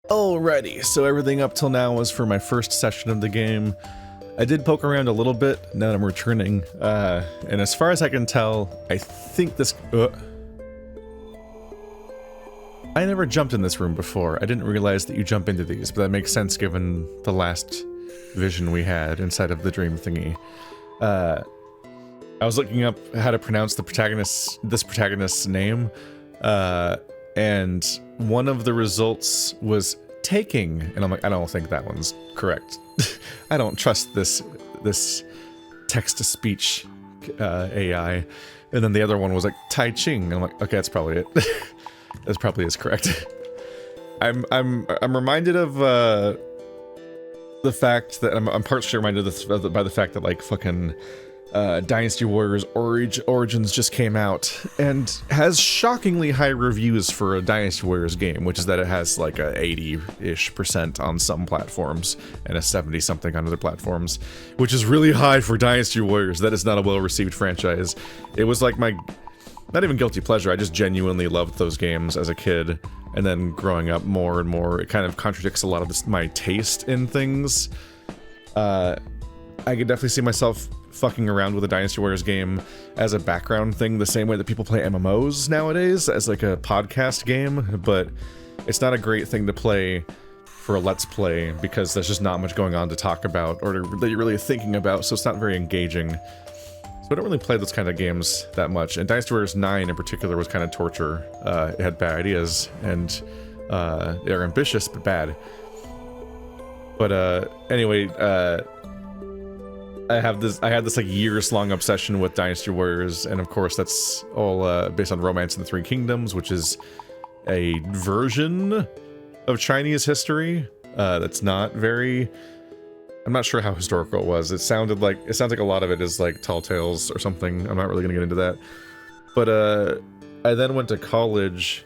Alrighty, so everything up till now was for my first session of the game. I did poke around a little bit, now that I'm returning, and as far as I can tell, I think this... I never jumped in this room before. I didn't realize that you jump into these, but that makes sense given the last vision we had inside of the dream thingy. I was looking up how to pronounce this protagonist's name, and one of the results was taking, and I'm like, I don't think that one's correct. I don't trust this text-to-speech AI. And then the other one was like Tai Ching, and I'm like, okay, that's probably it. That's probably is correct. I'm reminded of the fact that I'm partially reminded by the fact that like fucking Dynasty Warriors Origins just came out and has shockingly high reviews for a Dynasty Warriors game, which is that it has like a 80-ish% on some platforms and a 70-something on other platforms, which is really high for Dynasty Warriors. That is not a well-received franchise. It was like my, not even guilty pleasure, I just genuinely loved those games as a kid, and then growing up more and more, it kind of contradicts a lot of my taste in things. I could definitely see myself fucking around with a Dynasty Warriors game as a background thing, the same way that people play MMOs nowadays, as like a podcast game, but it's not a great thing to play for a Let's Play, because there's just not much going on to talk about, or that you're really thinking about, so it's not very engaging. So I don't really play those kind of games that much, and Dynasty Warriors 9 in particular was kind of torture. It had bad ideas, and they're ambitious, but bad. But anyway, I had this like years-long obsession with Dynasty Warriors, and of course that's all based on Romance in the Three Kingdoms, which is a version of Chinese history that's not very... I'm not sure how historical it was. It sounds like a lot of it is like tall tales or something. I'm not really gonna get into that. But I then went to college,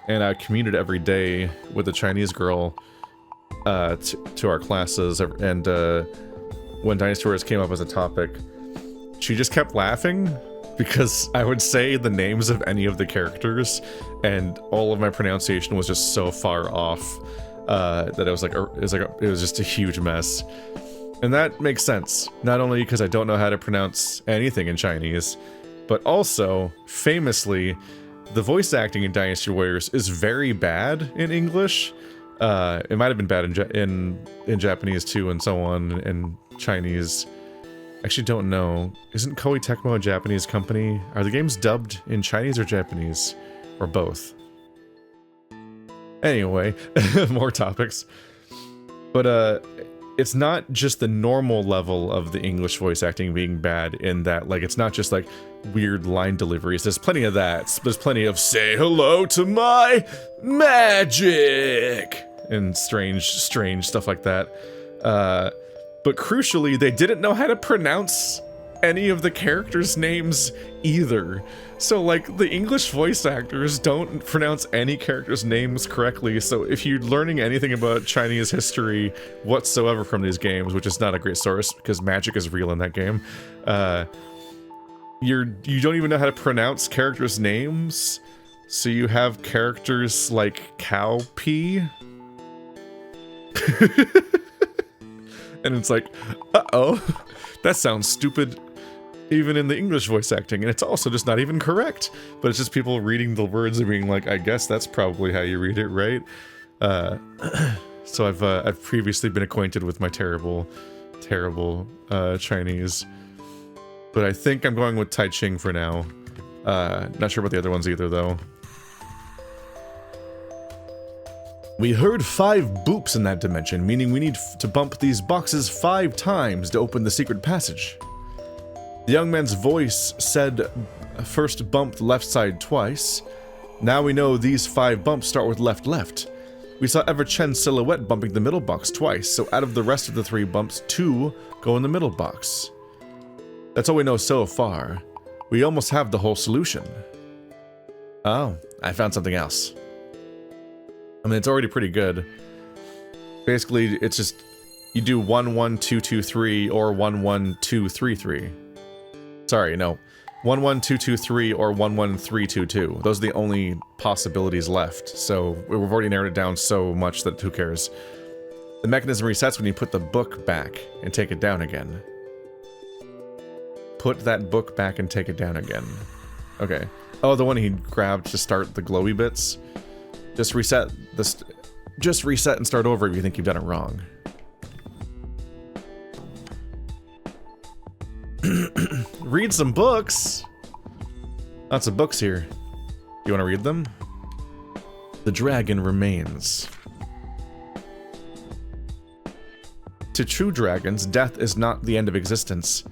and I commuted every day with a Chinese girl to our classes, and when Dynasty Warriors came up as a topic, she just kept laughing because I would say the names of any of the characters, and all of my pronunciation was just so far off that it was just a huge mess. And that makes sense, not only because I don't know how to pronounce anything in Chinese, but also, famously, the voice acting in Dynasty Warriors is very bad in English. It might have been bad in Japanese too, and so on, and Chinese. Actually don't know. Isn't Koei Tecmo a Japanese company? Are the games dubbed in Chinese or Japanese? Or both? Anyway, more topics. But it's not just the normal level of the English voice acting being bad, in that, like, it's not just like weird line deliveries. There's plenty of that. There's plenty of "say hello to my magic" and strange stuff like that. But crucially, they didn't know how to pronounce any of the characters' names either. So, like, the English voice actors don't pronounce any characters' names correctly, so if you're learning anything about Chinese history whatsoever from these games, which is not a great source, because magic is real in that game, you don't even know how to pronounce characters' names, so you have characters like Cow P. And it's like, uh-oh, that sounds stupid even in the English voice acting, and it's also just not even correct. But it's just people reading the words and being like, I guess that's probably how you read it, right? So I've previously been acquainted with my terrible Chinese. But I think I'm going with Tai Ching for now. Not sure about the other ones either, though. We heard 5 boops in that dimension, meaning we need to bump these boxes 5 times to open the secret passage. The young man's voice said first bumped left side twice. Now we know these 5 bumps start with left left. We saw Ever Chen's silhouette bumping the middle box twice, so out of the rest of the 3 bumps, 2 go in the middle box. That's all we know so far. We almost have the whole solution. Oh, I found something else. I mean, it's already pretty good. Basically, it's just, you do 1 1 2 2 3 or 1 1 2 3 3. Sorry, no. 11223 or 11322. Those are the only possibilities left. So we've already narrowed it down so much that who cares. The mechanism resets when you put the book back and take it down again. Put that book back and take it down again. Okay. Oh, the one he grabbed to start the glowy bits. Just reset this. Just reset and start over if you think you've done it wrong. Read some books. Lots of books here. You want to read them? The dragon remains. To true dragons, death is not the end of existence.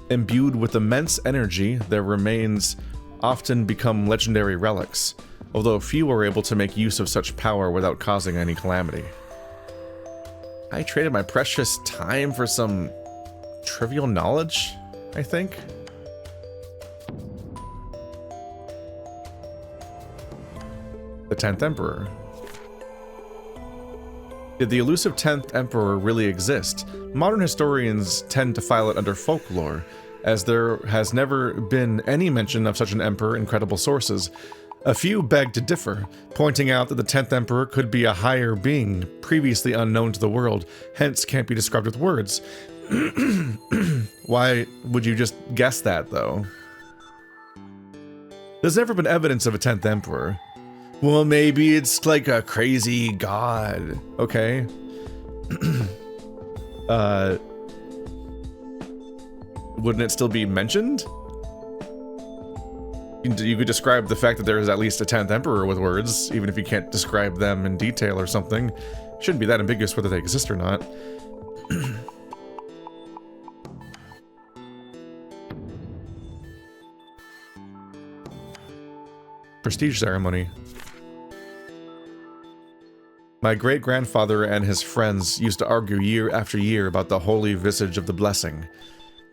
Imbued with immense energy, their remains often become legendary relics, although few are able to make use of such power without causing any calamity. I traded my precious time for some trivial knowledge, I think. The 10th Emperor. Did the elusive 10th Emperor really exist? Modern historians tend to file it under folklore, as there has never been any mention of such an emperor in credible sources. A few beg to differ, pointing out that the 10th Emperor could be a higher being, previously unknown to the world, hence can't be described with words. Why would you just guess that, though? There's never been evidence of a 10th Emperor. Well, maybe it's like a crazy god, okay? Wouldn't it still be mentioned? You could describe the fact that there is at least a 10th Emperor with words, even if you can't describe them in detail or something. Shouldn't be that ambiguous whether they exist or not. Prestige ceremony. My great-grandfather and his friends used to argue year after year about the holy visage of the blessing.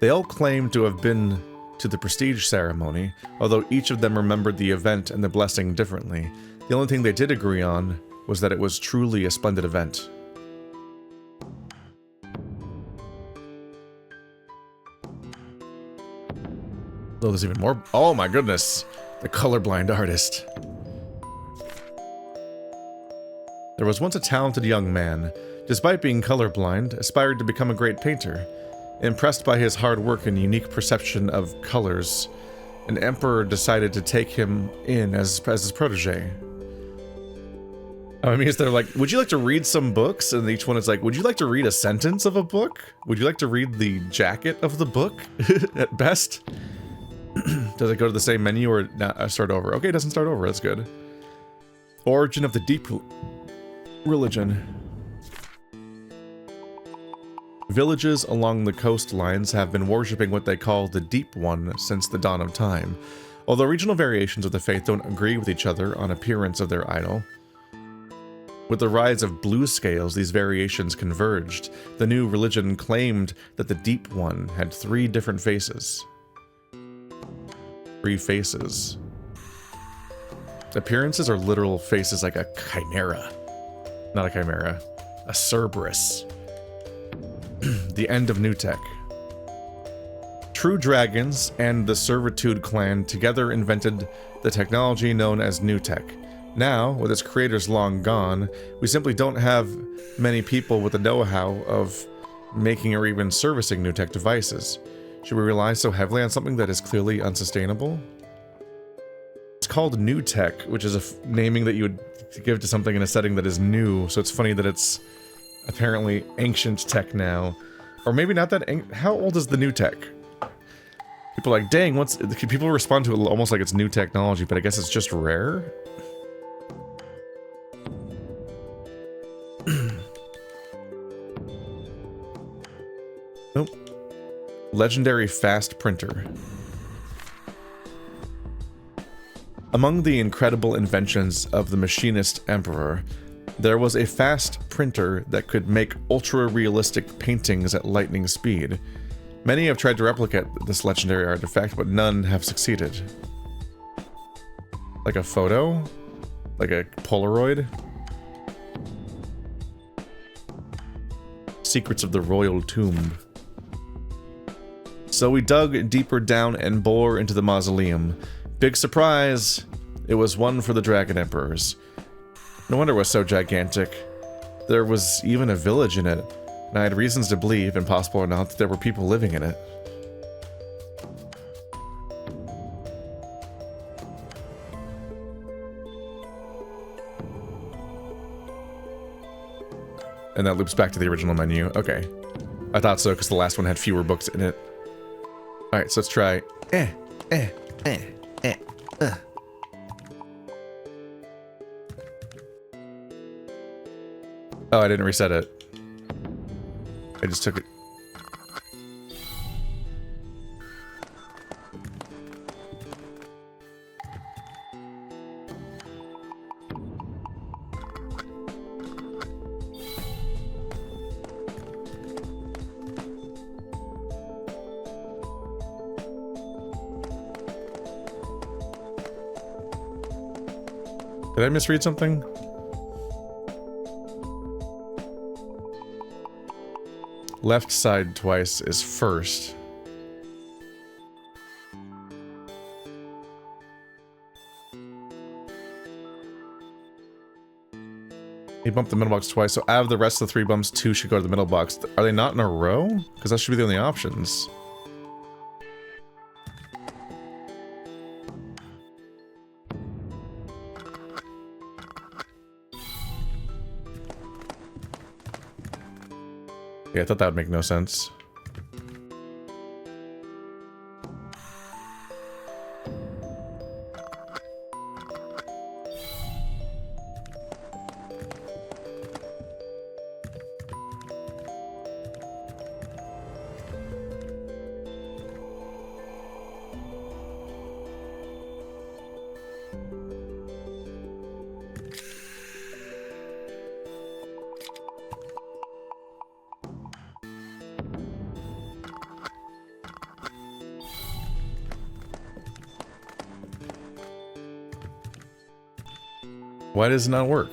They all claimed to have been to the prestige ceremony, although each of them remembered the event and the blessing differently. The only thing they did agree on was that it was truly a splendid event. Oh, there's even more. Oh my goodness! The colorblind artist. There was once a talented young man. Despite being colorblind, aspired to become a great painter. Impressed by his hard work and unique perception of colors, an emperor decided to take him in as his protege. I mean, they're like, would you like to read some books? And each one is like, would you like to read a sentence of a book? Would you like to read the jacket of the book, at best? Does it go to the same menu or not, start over? Okay, it doesn't start over, that's good. Origin of the deep religion. Villages along the coastlines have been worshipping what they call the Deep One since the dawn of time. Although regional variations of the faith don't agree with each other on appearance of their idol. With the rise of Bluescales, these variations converged. The new religion claimed that the Deep One had 3 different faces. 3 faces. Appearances are literal faces like a chimera. Not a chimera. A Cerberus. The end of New Tech. True Dragons and the Servitude clan together invented the technology known as New Tech. Now, with its creators long gone, we simply don't have many people with the know-how of making or even servicing New Tech devices. Should we rely so heavily on something that is clearly unsustainable? It's called New Tech, which is a naming that you would give to something in a setting that is new, so it's funny that it's apparently ancient tech now. Or maybe not that how old is the new tech? People are like, dang, people respond to it almost like it's new technology, but I guess it's just rare? Nope. Legendary fast printer. Among the incredible inventions of the machinist emperor, there was a fast printer that could make ultra-realistic paintings at lightning speed. Many have tried to replicate this legendary artifact, but none have succeeded. Like a photo? Like a Polaroid? Secrets of the Royal Tomb. So we dug deeper down and bore into the mausoleum. Big surprise! It was one for the Dragon Emperors. No wonder it was so gigantic. There was even a village in it, and I had reasons to believe, impossible or not, that there were people living in it. And that loops back to the original menu. Okay. I thought so, because the last one had fewer books in it. Alright, so let's try... Oh, I didn't reset it. I just took it. Did I misread something? Left side twice is first. He bumped the middle box twice, so out of the rest of the 3 bumps, 2 should go to the middle box. Are they not in a row? Because that should be the only options. Yeah, I thought that would make no sense. Why does it not work?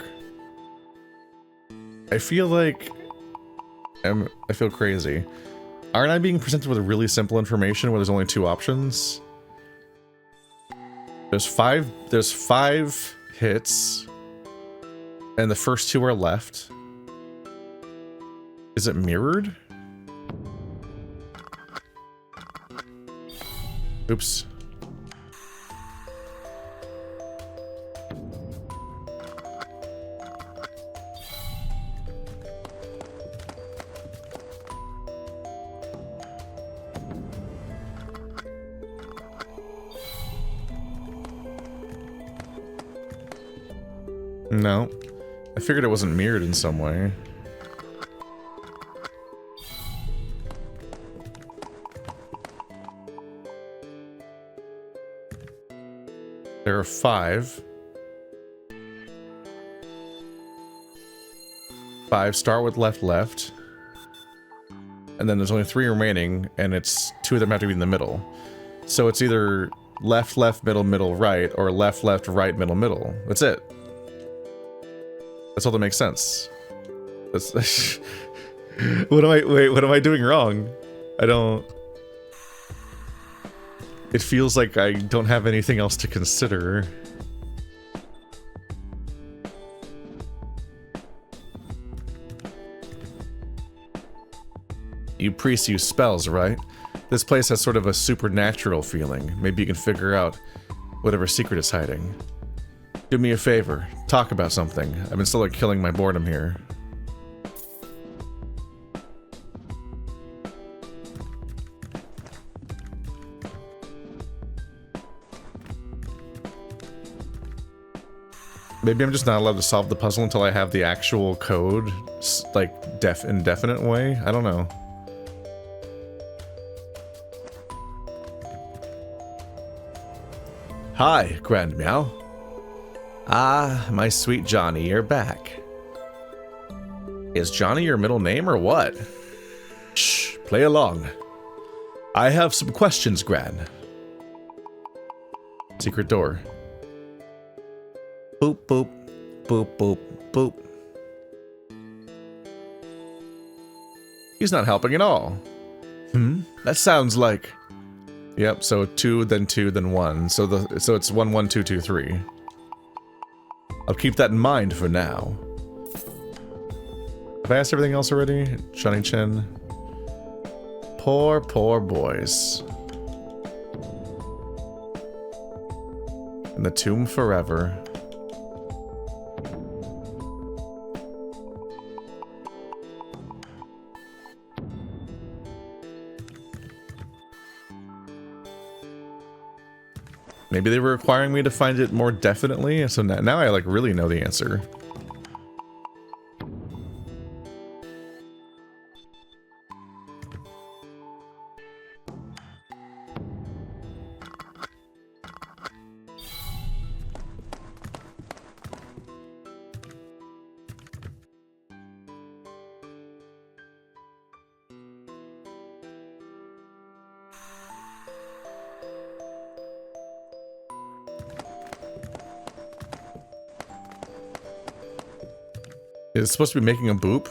I feel like I feel crazy. Aren't I being presented with really simple information where there's only 2 options? There's five hits, and the first 2 are left. Is it mirrored? Oops. No. I figured it wasn't mirrored in some way. There are 5. 5 start with left, left. And then there's only 3 remaining, and it's 2 of them have to be in the middle. So it's either left, left, middle, middle, right, or left, left, right, middle, middle. That's it. That's all that makes sense. That's what am I doing wrong? I don't... It feels like I don't have anything else to consider. You priests use spells, right? This place has sort of a supernatural feeling. Maybe you can figure out whatever secret is hiding. Do me a favor. Talk about something. I've been slowly killing my boredom here. Maybe I'm just not allowed to solve the puzzle until I have the actual code, like, indefinite way? I don't know. Hi, Grand Meow. Ah, my sweet Johnny, you're back. Is Johnny your middle name or what? Shh, play along. I have some questions, Gran. Secret door. Boop, boop, boop, boop, boop. He's not helping at all. That sounds like... Yep, so 2, then 1. So it's 1, 1, 2, 2, 3. I'll keep that in mind for now. Have I asked everything else already? Johnny Chin. Poor, poor boys. In the tomb forever. Maybe they were requiring me to find it more definitely, so now I like really know the answer. Is it supposed to be making a boop?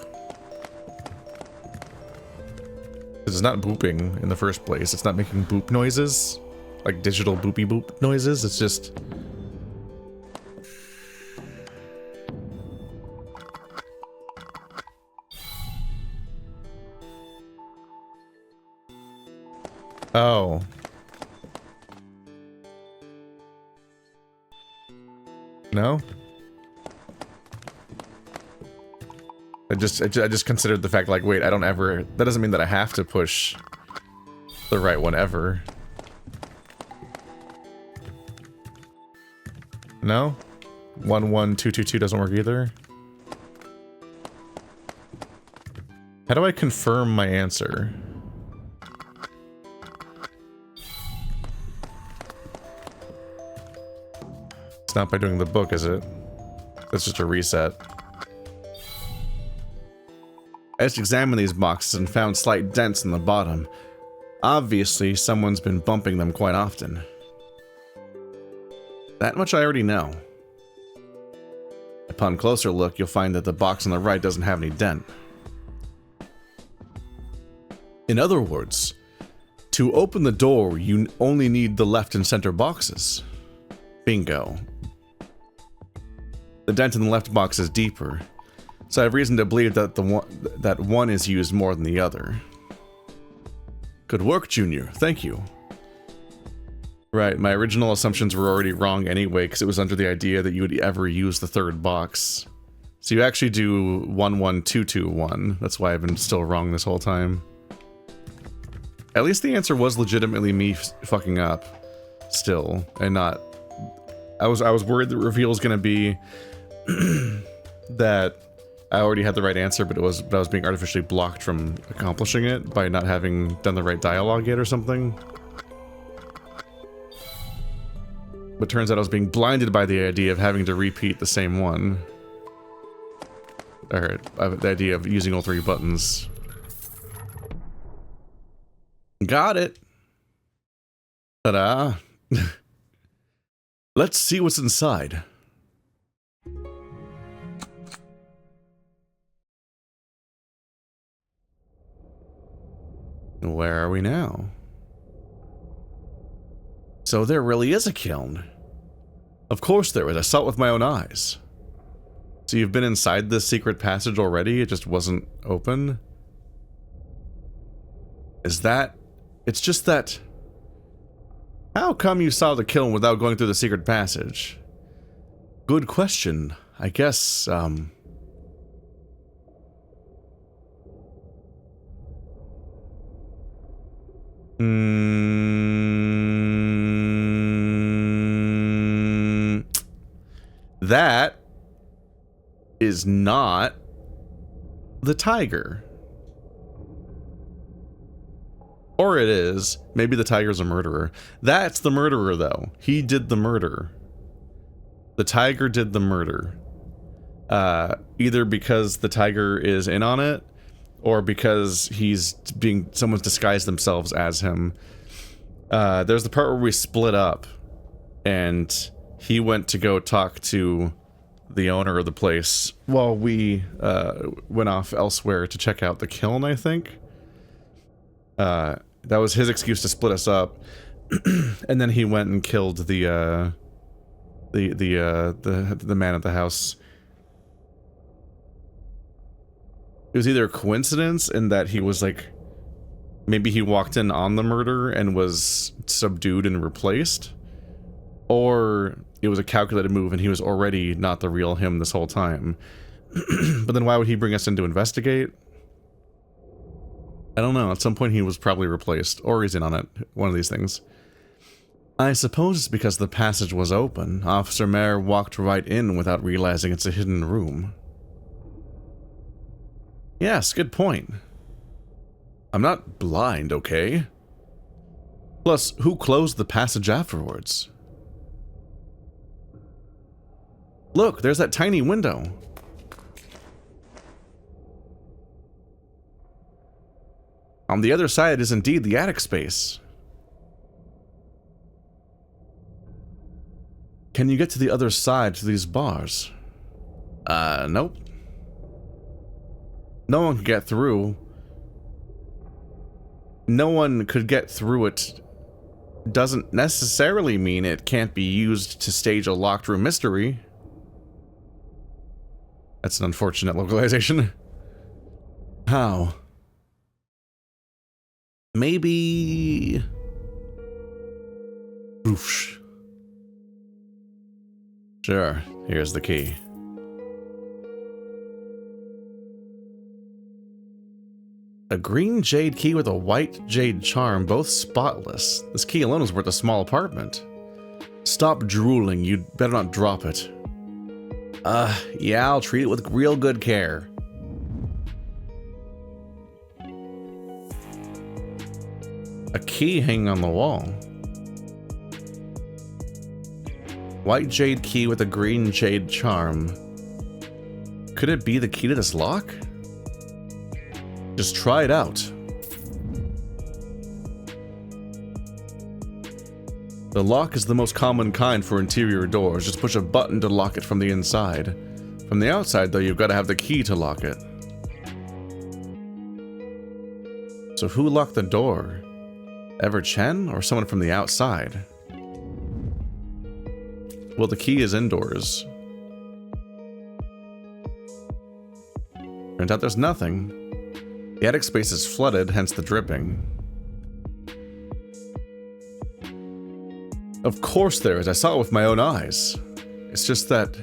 It's not booping in the first place. It's not making boop noises. Like digital boopy boop noises. It's just... Oh. No? I just considered the fact, like, wait, I don't ever... That doesn't mean that I have to push the right one ever. No? 1, 1, 2, 2, 2 doesn't work either? How do I confirm my answer? It's not by doing the book, is it? That's just a reset. I just examined these boxes and found slight dents in the bottom. Obviously, someone's been bumping them quite often. That much I already know. Upon closer look, you'll find that the box on the right doesn't have any dent. In other words, to open the door, you only need the left and center boxes. Bingo. The dent in the left box is deeper, so I have reason to believe that that one is used more than the other. Good work, Junior. Thank you. Right, my original assumptions were already wrong anyway, because it was under the idea that you would ever use the third box. So you actually do 1, 1, 2, 2, 1. That's why I've been still wrong this whole time. At least the answer was legitimately me fucking up, still, and not. I was worried the reveal was gonna be that I already had the right answer, but I was being artificially blocked from accomplishing it by not having done the right dialogue yet or something. But turns out I was being blinded by the idea of having to repeat the same one. Or the idea of using all 3 buttons. Got it. Ta-da. Let's see what's inside. Where are we now? So there really is a kiln. Of course there is. I saw it with my own eyes. So you've been inside this secret passage already? It just wasn't open? Is that... It's just that... How come you saw the kiln without going through the secret passage? Good question. I guess, That is not the tiger. Or it is. Maybe the tiger's a murderer. That's the murderer, though. He did the murder. The tiger did the murder. Either because the tiger is in on it, or because someone's disguised themselves as him. There's the part where we split up, and he went to go talk to the owner of the place while we went off elsewhere to check out the kiln, I think. That was his excuse to split us up. And then he went and killed the man at the house. It was either a coincidence in that he was like, maybe he walked in on the murder and was subdued and replaced, or it was a calculated move and he was already not the real him this whole time. But then why would he bring us in to investigate? I don't know. At some point he was probably replaced, or he's in on it. One of these things. I suppose it's because the passage was open. Officer Mayer walked right in without realizing it's a hidden room. Yes, good point. I'm not blind, okay? Plus, who closed the passage afterwards? Look, there's that tiny window. On the other side is indeed the attic space. Can you get to the other side to these bars? Nope. No one could get through. No one could get through it doesn't necessarily mean it can't be used to stage a locked room mystery. That's an unfortunate localization. How? Maybe... Oof. Sure, here's the key. A green jade key with a white jade charm, both spotless. This key alone is worth a small apartment. Stop drooling, you'd better not drop it. Yeah, I'll treat it with real good care. A key hanging on the wall. White jade key with a green jade charm. Could it be the key to this lock? Just try it out. The lock is the most common kind for interior doors. Just push a button to lock it from the inside. From the outside, though, you've got to have the key to lock it. So who locked the door? Ever Chen or someone from the outside? Well, the key is indoors. Turns out there's nothing. The attic space is flooded, hence the dripping. Of course there is. I saw it with my own eyes. It's just that...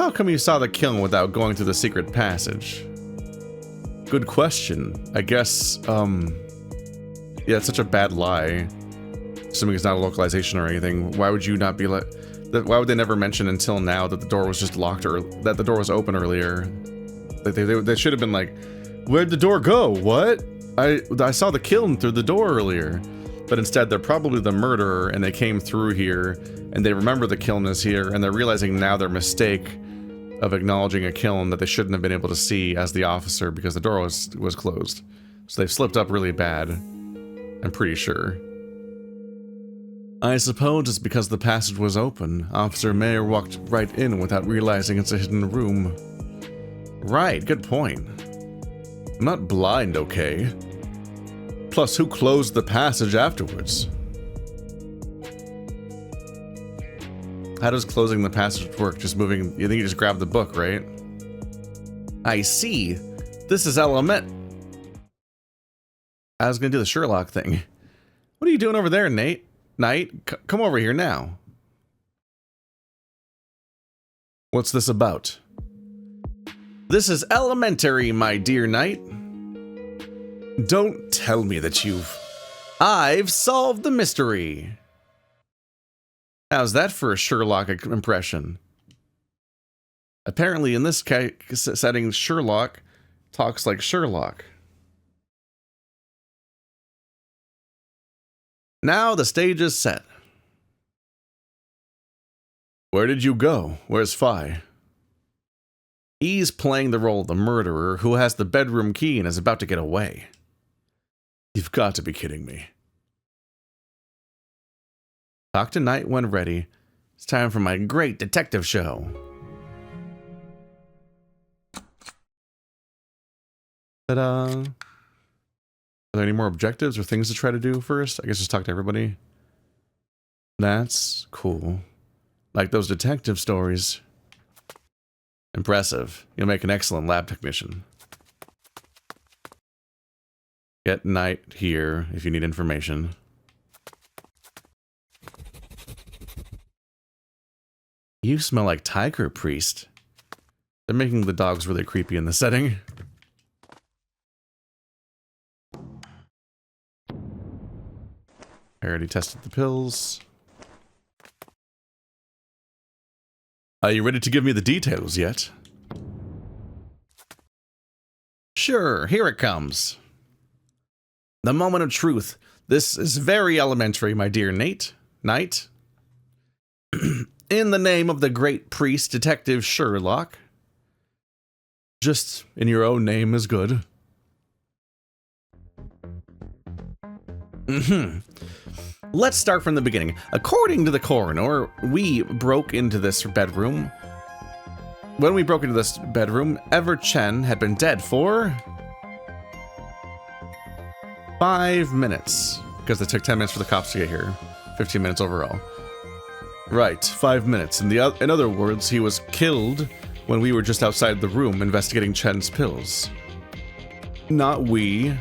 How come you saw the kiln without going through the secret passage? Good question. I guess, yeah, it's such a bad lie. Assuming it's not a localization or anything. Why would you not be like... Why would they never mention until now that the door was just locked or that the door was open earlier? They should have been like, where'd the door go? What? I saw the kiln through the door earlier. But instead, they're probably the murderer, and they came through here, and they remember the kiln is here, and they're realizing now their mistake of acknowledging a kiln that they shouldn't have been able to see as the officer because the door was closed. So they've slipped up really bad. I'm pretty sure. I suppose it's because the passage was open. Officer Mayer walked right in without realizing it's a hidden room. Right, good point. I'm not blind, okay? Plus, who closed the passage afterwards? How does closing the passage work? Just moving... You think you just grab the book, right? I see. This is element... I was gonna do the Sherlock thing. What are you doing over there, Knight? Come over here now. What's this about? This is elementary, my dear knight. Don't tell me that I've solved the mystery. How's that for a Sherlock impression? Apparently in this setting, Sherlock talks like Sherlock. Now the stage is set. Where did you go? Where's Phi? He's playing the role of the murderer who has the bedroom key and is about to get away. You've got to be kidding me. Talk to Knight when ready. It's time for my great detective show. Ta-da! there any more objectives or things to try to do first? I guess just talk to everybody. That's cool. Like those detective stories. Impressive. You'll make an excellent lab technician. Get Knight here if you need information. You smell like tiger, priest. They're making the dogs really creepy in the setting. I already tested the pills. Are you ready to give me the details yet? Sure, here it comes. The moment of truth. This is very elementary, my dear Knight. In the name of the great priest, Detective Sherlock. Just in your own name is good. Let's start from the beginning. According to the coroner, we broke into this bedroom. When we broke into this bedroom, Ever Chen had been dead for 5 minutes. Because it took 10 minutes for the cops to get here. 15 minutes overall. Right, 5 minutes. In other words, he was killed when we were just outside the room investigating Chen's pills. Not we.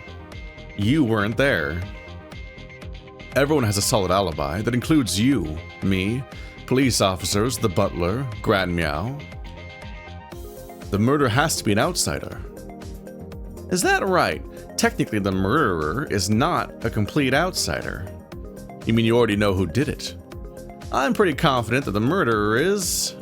You weren't there. Everyone has a solid alibi. That includes you, me, police officers, the butler, Grand Meow. The murder has to be an outsider. Is that right? Technically, the murderer is not a complete outsider. You mean you already know who did it? I'm pretty confident that the murderer is...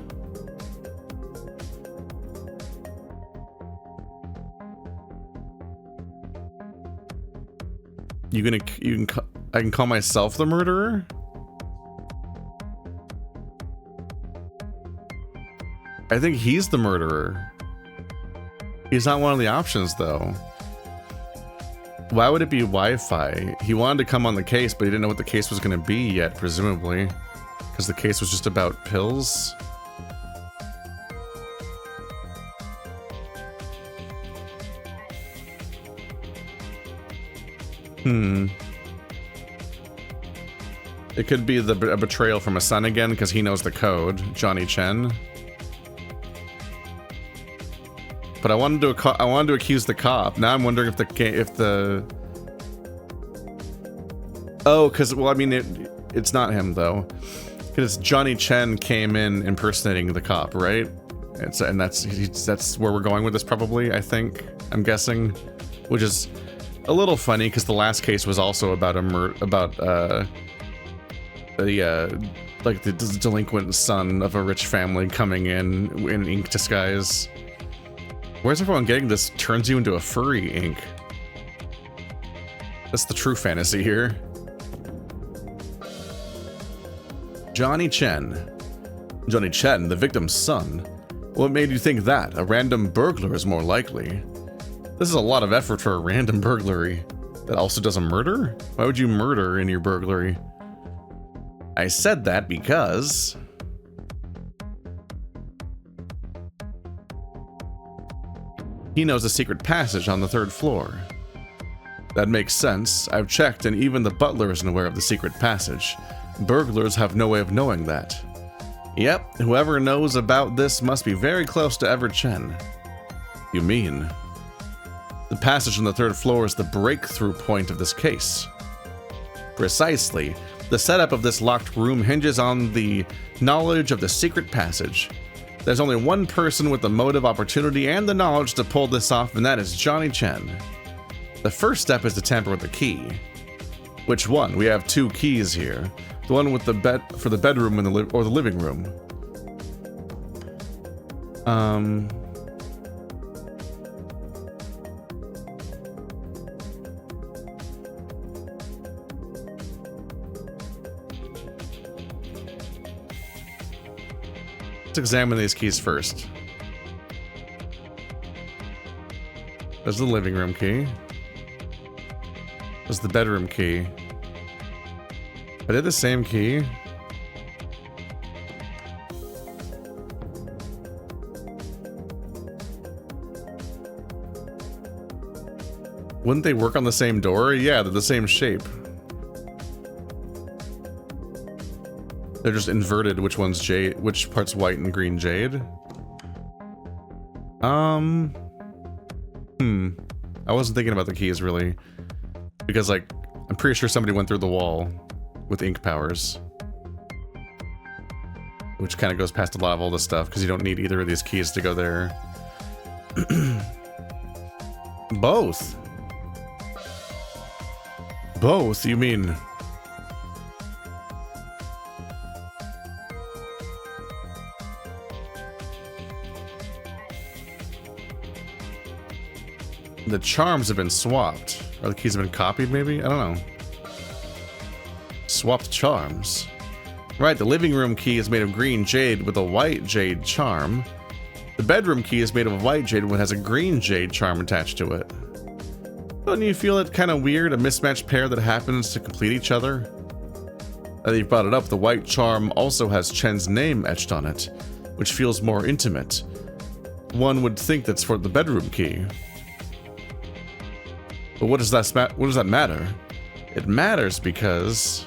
I can call myself the murderer? I think he's the murderer. He's not one of the options, though. Why would it be Wi-Fi? He wanted to come on the case, but he didn't know what the case was going to be yet, presumably. Because the case was just about pills? It could be a betrayal from a son again, because he knows the code, Johnny Chen. But I wanted to accuse the cop. Now I'm wondering if the oh, because well, I mean it's not him though, because Johnny Chen came in impersonating the cop, right? And that's where we're going with this probably. I'm guessing, which is a little funny because the last case was also about like the delinquent son of a rich family coming in ink disguise. Where's everyone getting this turns you into a furry ink? That's the true fantasy here. Johnny Chen. Johnny Chen, the victim's son. What made you think that? A random burglar is more likely. This is a lot of effort for a random burglary. That also does a murder? Why would you murder in your burglary? I said that because... he knows a secret passage on the 3rd floor. That makes sense. I've checked and even the butler isn't aware of the secret passage. Burglars have no way of knowing that. Yep, whoever knows about this must be very close to Ever Chen. You mean? The passage on the 3rd floor is the breakthrough point of this case. Precisely. The setup of this locked room hinges on the knowledge of the secret passage. There's only one person with the motive, opportunity, and the knowledge to pull this off, and that is Johnny Chen. The first step is to tamper with the key. Which one? We have 2 keys here. The one with the bed for the bedroom and or the living room. Let's examine these keys first. There's the living room key. There's the bedroom key. Are they the same key? Wouldn't they work on the same door? Yeah, they're the same shape. They're just inverted. Which one's jade? Which part's white and green jade? I wasn't thinking about the keys really, because like I'm pretty sure somebody went through the wall with ink powers, which kind of goes past a lot of all this stuff because you don't need either of these keys to go there. Both. Both? You mean? The charms have been swapped. Or the keys have been copied, maybe? I don't know. Swapped charms. Right, the living room key is made of green jade with a white jade charm. The bedroom key is made of white jade and has a green jade charm attached to it. Don't you feel it kind of weird, a mismatched pair that happens to complete each other? Now that you've brought it up, the white charm also has Chen's name etched on it, which feels more intimate. One would think that's for the bedroom key. But what does that matter? It matters because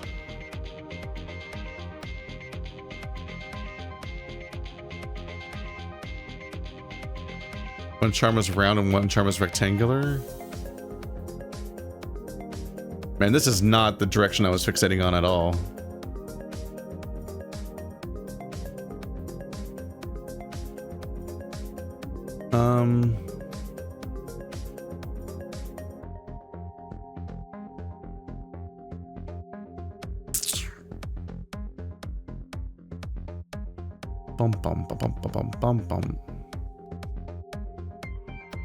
one charm is round and one charm is rectangular. Man, this is not the direction I was fixating on at all.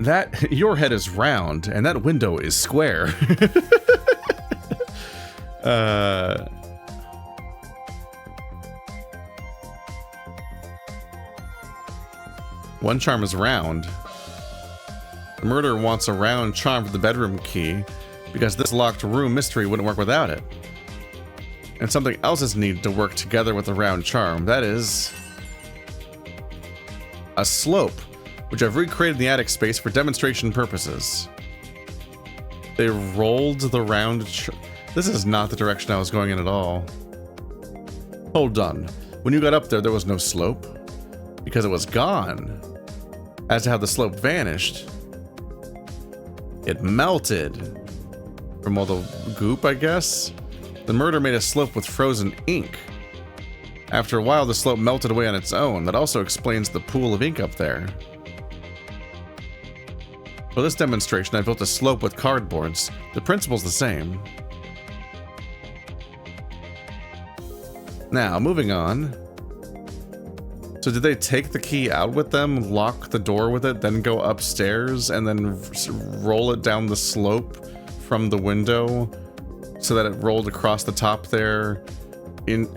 That, your head is round, and that window is square. One charm is round. The murderer wants a round charm for the bedroom key, because this locked room mystery wouldn't work without it. And something else is needed to work together with the round charm. That is a slope, which I've recreated in the attic space for demonstration purposes. They rolled the round. This is not the direction I was going in at all. Hold on. When you got up there was no slope, because it was gone. As to how the slope vanished, it melted from all the goop, I guess. The murder made a slope with frozen ink. After a while, the slope melted away on its own. That also explains the pool of ink up there. For this demonstration, I built a slope with cardboards. The principle's the same. Now, moving on. So did they take the key out with them, lock the door with it, then go upstairs, and then roll it down the slope from the window so that it rolled across the top there,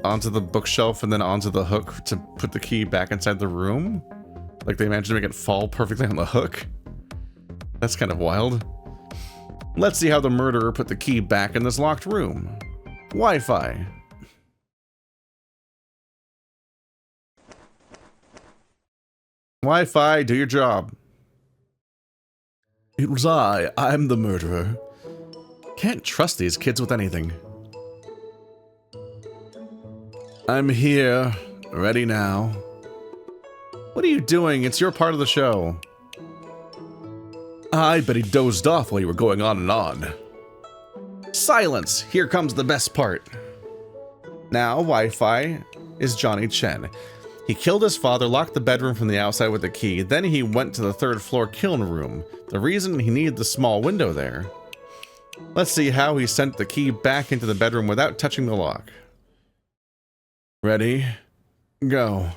onto the bookshelf, and then onto the hook to put the key back inside the room? Like they managed to make it fall perfectly on the hook? That's kind of wild. Let's see how the murderer put the key back in this locked room. Wi-Fi. Wi-Fi, do your job. It was I'm the murderer. Can't trust these kids with anything. I'm here, ready now. What are you doing? It's your part of the show. I bet he dozed off while you were going on and on. Silence! Here comes the best part. Now, Wi-Fi is Johnny Chen. He killed his father, locked the bedroom from the outside with a key, then he went to the third floor kiln room. The reason he needed the small window there. Let's see how he sent the key back into the bedroom without touching the lock. Ready? Go.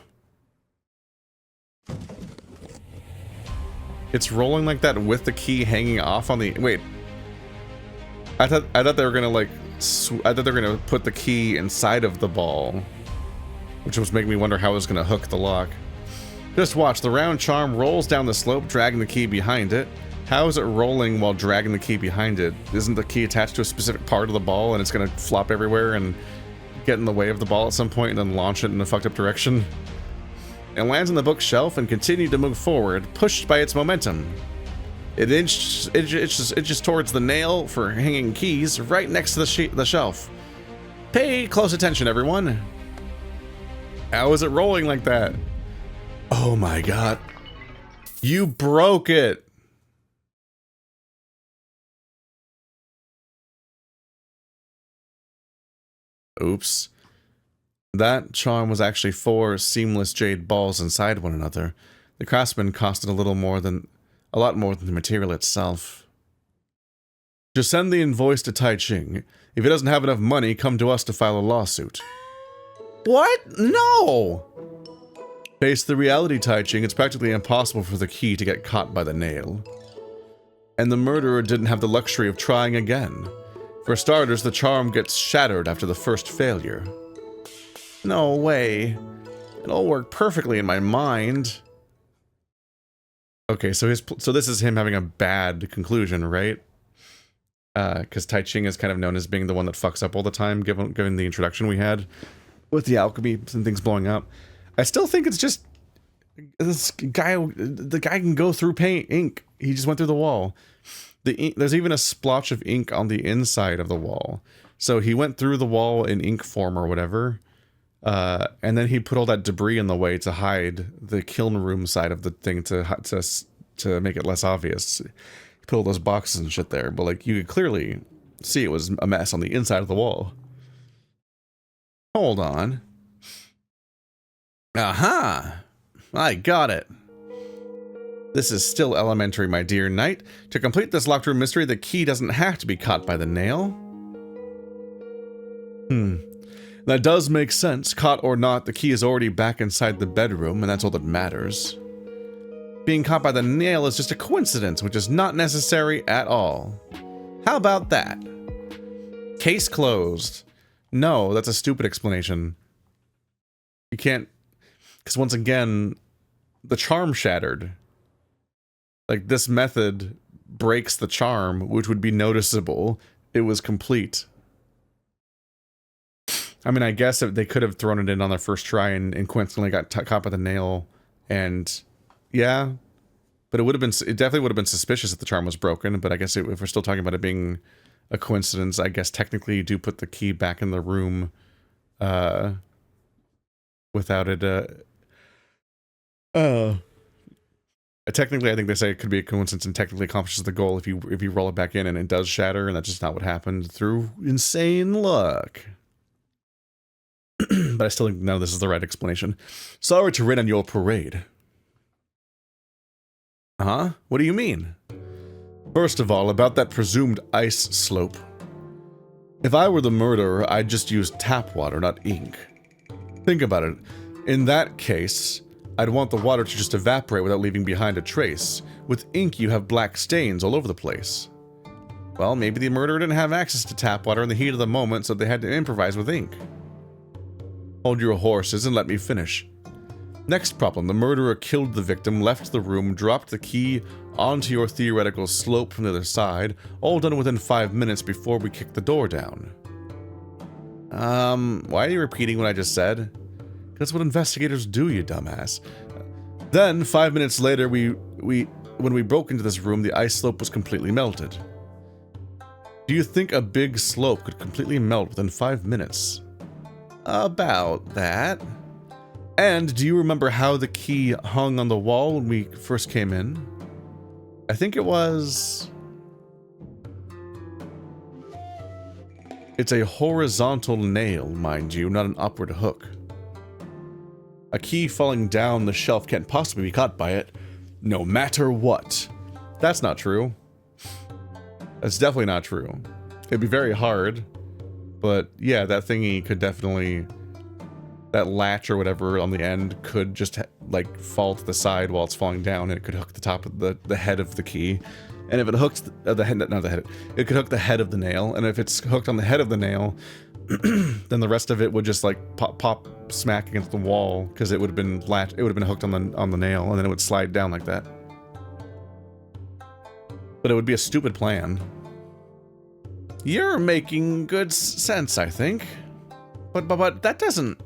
It's rolling like that with the key hanging off on the... Wait. I thought they were gonna like... I thought they were gonna put the key inside of the ball. Which was making me wonder how it was going to hook the lock. Just watch, the round charm rolls down the slope, dragging the key behind it. How is it rolling while dragging the key behind it? Isn't the key attached to a specific part of the ball and it's going to flop everywhere and get in the way of the ball at some point and then launch it in a fucked up direction? It lands on the bookshelf and continued to move forward, pushed by its momentum. It inches towards the nail for hanging keys right next to the shelf. Pay close attention, everyone. How is it rolling like that? Oh my god. You broke it. Oops. That charm was actually 4 seamless jade balls inside one another. The craftsman costed a lot more than the material itself. Just send the invoice to Tai Ching. If he doesn't have enough money, come to us to file a lawsuit. What? No! Face the reality, Tai Ching. It's practically impossible for the key to get caught by the nail. And the murderer didn't have the luxury of trying again. For starters, the charm gets shattered after the first failure. No way. It all worked perfectly in my mind. Okay, so this is him having a bad conclusion, right? Because Tai Ching is kind of known as being the one that fucks up all the time, given the introduction we had with the alchemy and things blowing up. I still think it's just this guy. The guy can go through ink. He just went through the wall. There's even a splotch of ink on the inside of the wall. So he went through the wall in ink form or whatever. And then he put all that debris in the way to hide the kiln room side of the thing to make it less obvious. He put all those boxes and shit there, but like you could clearly see it was a mess on the inside of the wall. Hold on. Aha! I got it. This is still elementary, my dear knight. To complete this locked room mystery, the key doesn't have to be caught by the nail. That does make sense. Caught or not, the key is already back inside the bedroom, and that's all that matters. Being caught by the nail is just a coincidence, which is not necessary at all. How about that? Case closed. No, that's a stupid explanation. You can't... Because once again, the charm shattered. Like, this method breaks the charm, which would be noticeable. It was complete. I mean, I guess they could have thrown it in on their first try and coincidentally got caught by the nail, and yeah, but it definitely would have been suspicious if the charm was broken. But I guess if we're still talking about it being a coincidence, I guess technically you do put the key back in the room, without it. Technically, I think they say it could be a coincidence and technically accomplishes the goal if you roll it back in and it does shatter, and that's just not what happened through insane luck. But I still think none of this is the right explanation. Sorry to rain on your parade. Huh? What do you mean? First of all, about that presumed ice slope. If I were the murderer, I'd just use tap water, not ink. Think about it. In that case, I'd want the water to just evaporate without leaving behind a trace. With ink, you have black stains all over the place. Well, maybe the murderer didn't have access to tap water in the heat of the moment, so they had to improvise with ink. Hold your horses and let me finish. Next problem, the murderer killed the victim, left the room, dropped the key onto your theoretical slope from the other side, all done within 5 minutes before we kicked the door down. Why are you repeating what I just said? That's what investigators do, you dumbass. Then, 5 minutes later, when we broke into this room, the ice slope was completely melted. Do you think a big slope could completely melt within 5 minutes? About that. And do you remember how the key hung on the wall when we first came in? I think it was... It's a horizontal nail, mind you, not an upward hook. A key falling down the shelf can't possibly be caught by it, no matter what. That's not true. That's definitely not true. It'd be very hard, but yeah, that thingy could definitely... That latch or whatever on the end could just, like, fall to the side while it's falling down, and it could hook the top of the head of the key. And if it hooks the head, not the head, it could hook the head of the nail, and if it's hooked on the head of the nail, then the rest of it would just, like, pop smack against the wall, because it would have been hooked on the nail, and then it would slide down like that. But it would be a stupid plan. You're making good sense, I think. But that doesn't...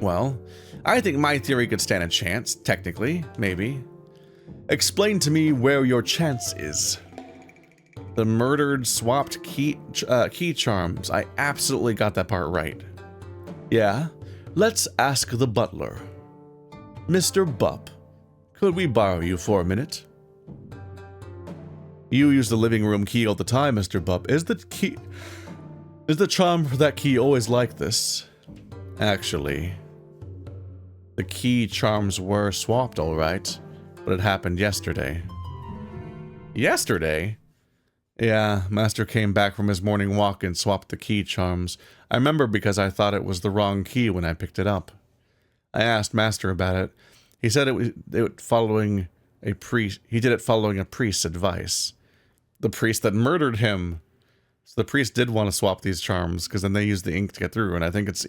Well, I think my theory could stand a chance, technically, maybe. Explain to me where your chance is. The murdered swapped key charms. I absolutely got that part right. Yeah, let's ask the butler. Mr. Bupp, could we borrow you for a minute? You use the living room key all the time, Mr. Bupp. Is the charm for that key always like this? Actually, the key charms were swapped, all right, but it happened yesterday. Yesterday? Yeah, Master came back from his morning walk and swapped the key charms. I remember because I thought it was the wrong key when I picked it up. I asked Master about it. He said it following a priest. He did it following a priest's advice. The priest that murdered him. So the priest did want to swap these charms because then they use the ink to get through. And I think it's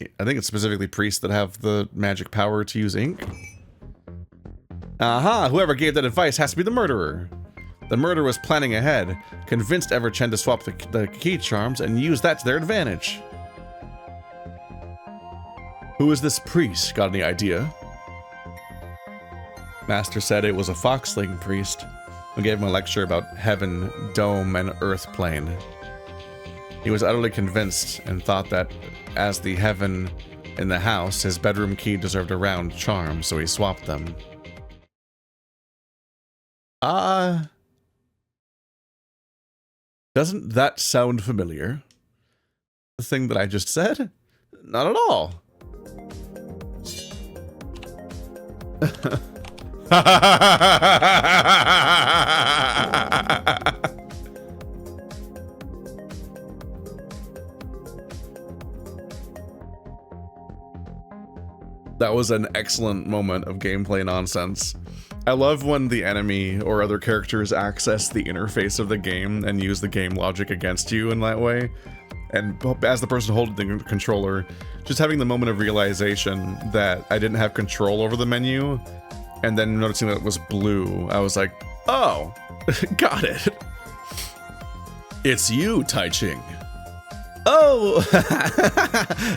specifically priests that have the magic power to use ink. Aha! Whoever gave that advice has to be the murderer. The murderer was planning ahead, convinced Everchen to swap the key charms and use that to their advantage. Who is this priest? Got any idea? Master said it was a foxling priest who gave him a lecture about heaven, dome, and earth plane. He was utterly convinced and thought that, as the heaven in the house, his bedroom key deserved a round charm, so he swapped them. Doesn't that sound familiar? The thing that I just said? Not at all. That was an excellent moment of gameplay nonsense. I love when the enemy or other characters access the interface of the game and use the game logic against you in that way. And as the person holding the controller, just having the moment of realization that I didn't have control over the menu, and then noticing that it was blue, I was like, oh, got it. It's you, Tai Ching. Oh,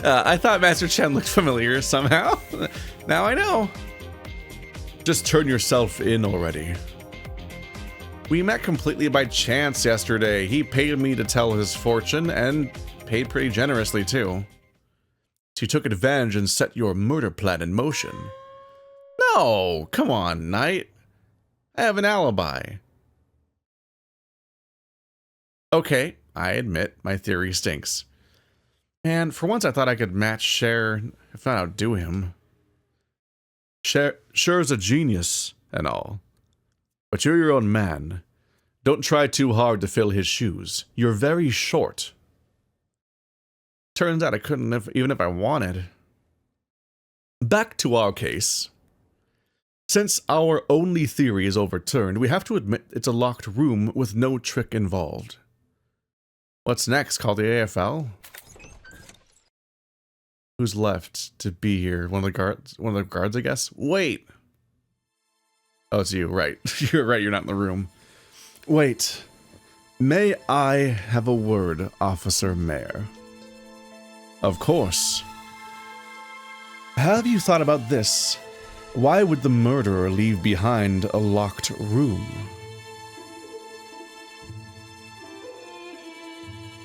I thought Master Chen looked familiar somehow. Now I know. Just turn yourself in already. We met completely by chance yesterday. He paid me to tell his fortune, and paid pretty generously too. So you took advantage and set your murder plan in motion. No, come on, Knight. I have an alibi. Okay, I admit my theory stinks. And for once I thought I could match Cher, if not outdo him. Cher's a genius and all. But you're your own man. Don't try too hard to fill his shoes. You're very short. Turns out I couldn't even if I wanted. Back to our case. Since our only theory is overturned, we have to admit it's a locked room with no trick involved. What's next? Call the AFL? Who's left to be here? One of the guards, I guess? Wait! Oh, it's you, right. You're right, you're not in the room. Wait. May I have a word, Officer Mayor? Of course. Have you thought about this? Why would the murderer leave behind a locked room?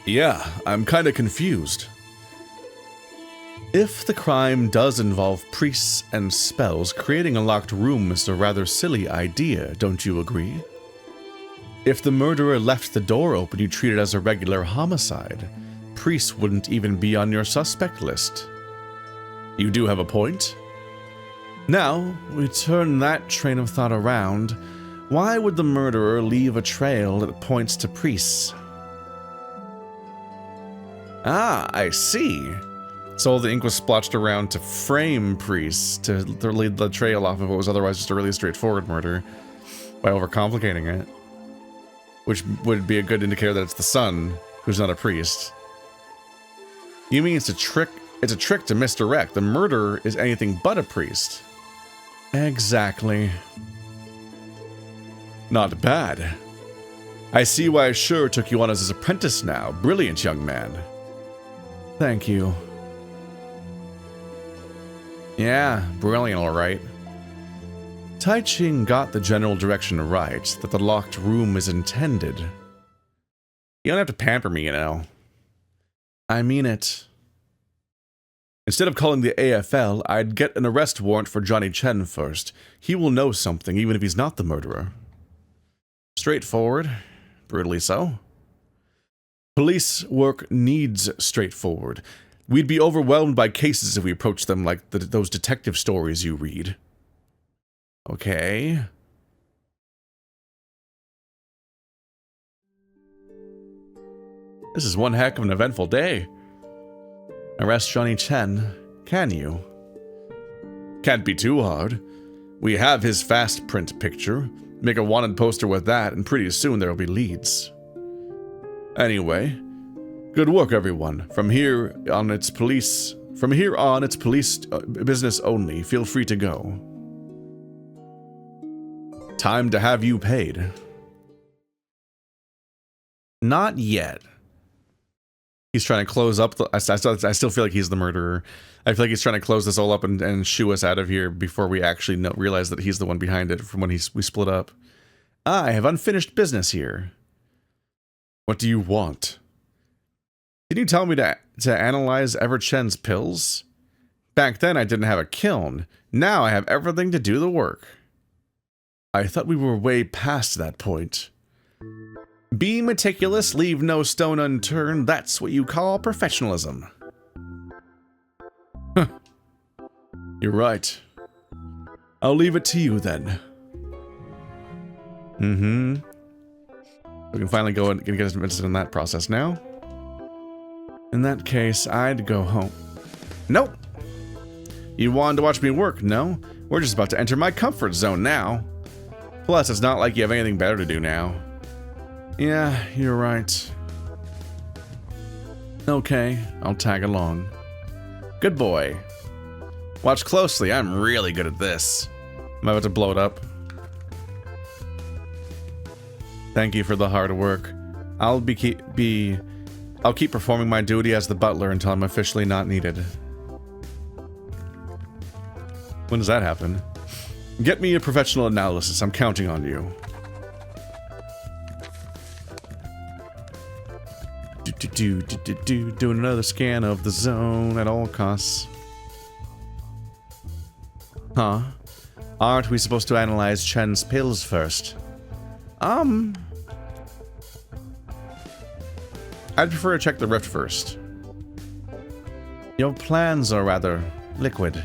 Yeah, I'm kinda confused. If the crime does involve priests and spells, creating a locked room is a rather silly idea, don't you agree? If the murderer left the door open, you treat it as a regular homicide. Priests wouldn't even be on your suspect list. You do have a point. Now, we turn that train of thought around. Why would the murderer leave a trail that points to priests? Ah, I see. So all the ink was splotched around to frame priests, to lead the trail off of what was otherwise just a really straightforward murder, by overcomplicating it. Which would be a good indicator that it's the son, who's not a priest. You mean it's a trick to misdirect. The murderer is anything but a priest. Exactly. Not bad. I see why Sure took you on as his apprentice now. Brilliant, young man. Thank you. Yeah, brilliant, alright. Tai Ching got the general direction right, that the locked room is intended. You don't have to pamper me, you know. I mean it. Instead of calling the AFL, I'd get an arrest warrant for Johnny Chen first. He will know something, even if he's not the murderer. Straightforward. Brutally so. Police work needs straightforward. We'd be overwhelmed by cases if we approached them like those detective stories you read. Okay. This is one heck of an eventful day. Arrest Johnny Chen, can you? Can't be too hard. We have his fast print picture. Make a wanted poster with that, and pretty soon there'll be leads. Anyway, good work, everyone. From here on, it's police business only. Feel free to go. Time to have you paid. Not yet. He's trying to close up I still feel like he's the murderer. I feel like he's trying to close this all up and shoo us out of here before we actually realize that he's the one behind it from when we split up. I have unfinished business here. What do you want? Can you tell me to analyze Ever Chen's pills? Back then I didn't have a kiln. Now I have everything to do the work. I thought we were way past that point. Be meticulous, leave no stone unturned. That's what you call professionalism. Huh. You're right. I'll leave it to you then. We can finally go and get invested in that process now. In that case, I'd go home. Nope. You wanted to watch me work, no? We're just about to enter my comfort zone now. Plus, it's not like you have anything better to do now. Yeah, you're right. Okay, I'll tag along. Good boy. Watch closely, I'm really good at this. I'm about to blow it up. Thank you for the hard work. I'll keep performing my duty as the butler until I'm officially not needed. When does that happen? Get me a professional analysis, I'm counting on you. Doing another scan of the zone at all costs. Huh? Aren't we supposed to analyze Chen's pills first? I'd prefer to check the rift first. Your plans are rather liquid.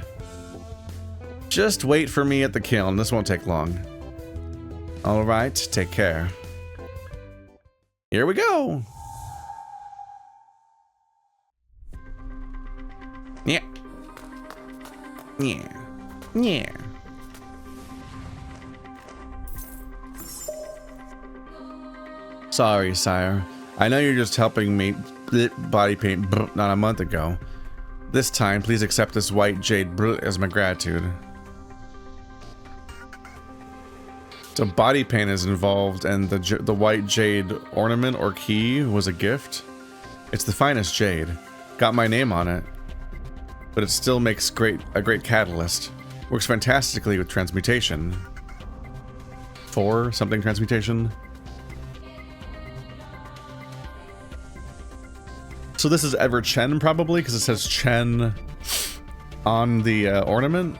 Just wait for me at the kiln, this won't take long. Alright, take care. Here we go! Yeah. Yeah. Yeah. Sorry, sire. I know you're just helping me body paint not a month ago. This time, please accept this white jade as my gratitude. So body paint is involved, and the white jade ornament or key was a gift. It's the finest jade. Got my name on it. But it still makes a great catalyst. Works fantastically with transmutation. Something transmutation. So this is Ever Chen probably, because it says Chen on the ornament.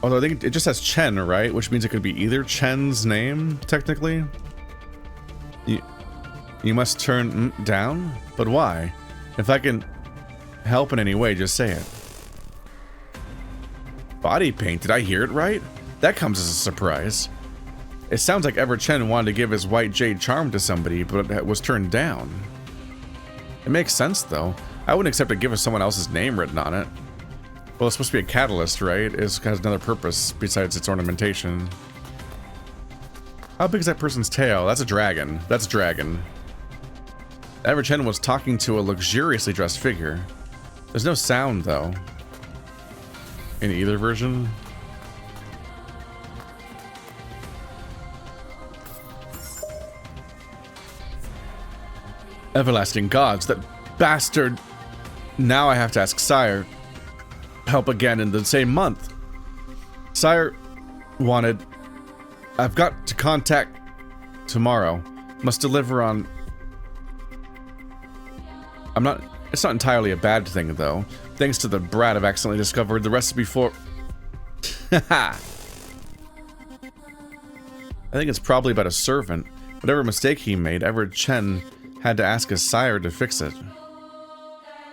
Although I think it just says Chen, right? Which means it could be either Chen's name, technically. You must turn down? But why? If I can help in any way, just say it. Body paint, did I hear it right? That comes as a surprise. It sounds like Ever Chen wanted to give his white jade charm to somebody, but it was turned down. It makes sense, though. I wouldn't accept a gift with someone else's name written on it. Well, it's supposed to be a catalyst, right? It has another purpose besides its ornamentation. How big is that person's tail? That's a dragon. That's a dragon. Ever Chen was talking to a luxuriously dressed figure. There's no sound, though. In either version. Everlasting gods, that bastard! Now I have to ask Sire. Help again in the same month. Sire, wanted... I've got to contact tomorrow. Must deliver on... It's not entirely a bad thing, though. Thanks to the brat, I've accidentally discovered the recipe for... Haha! I think it's probably about a servant. Whatever mistake he made, Edward Chen had to ask his sire to fix it.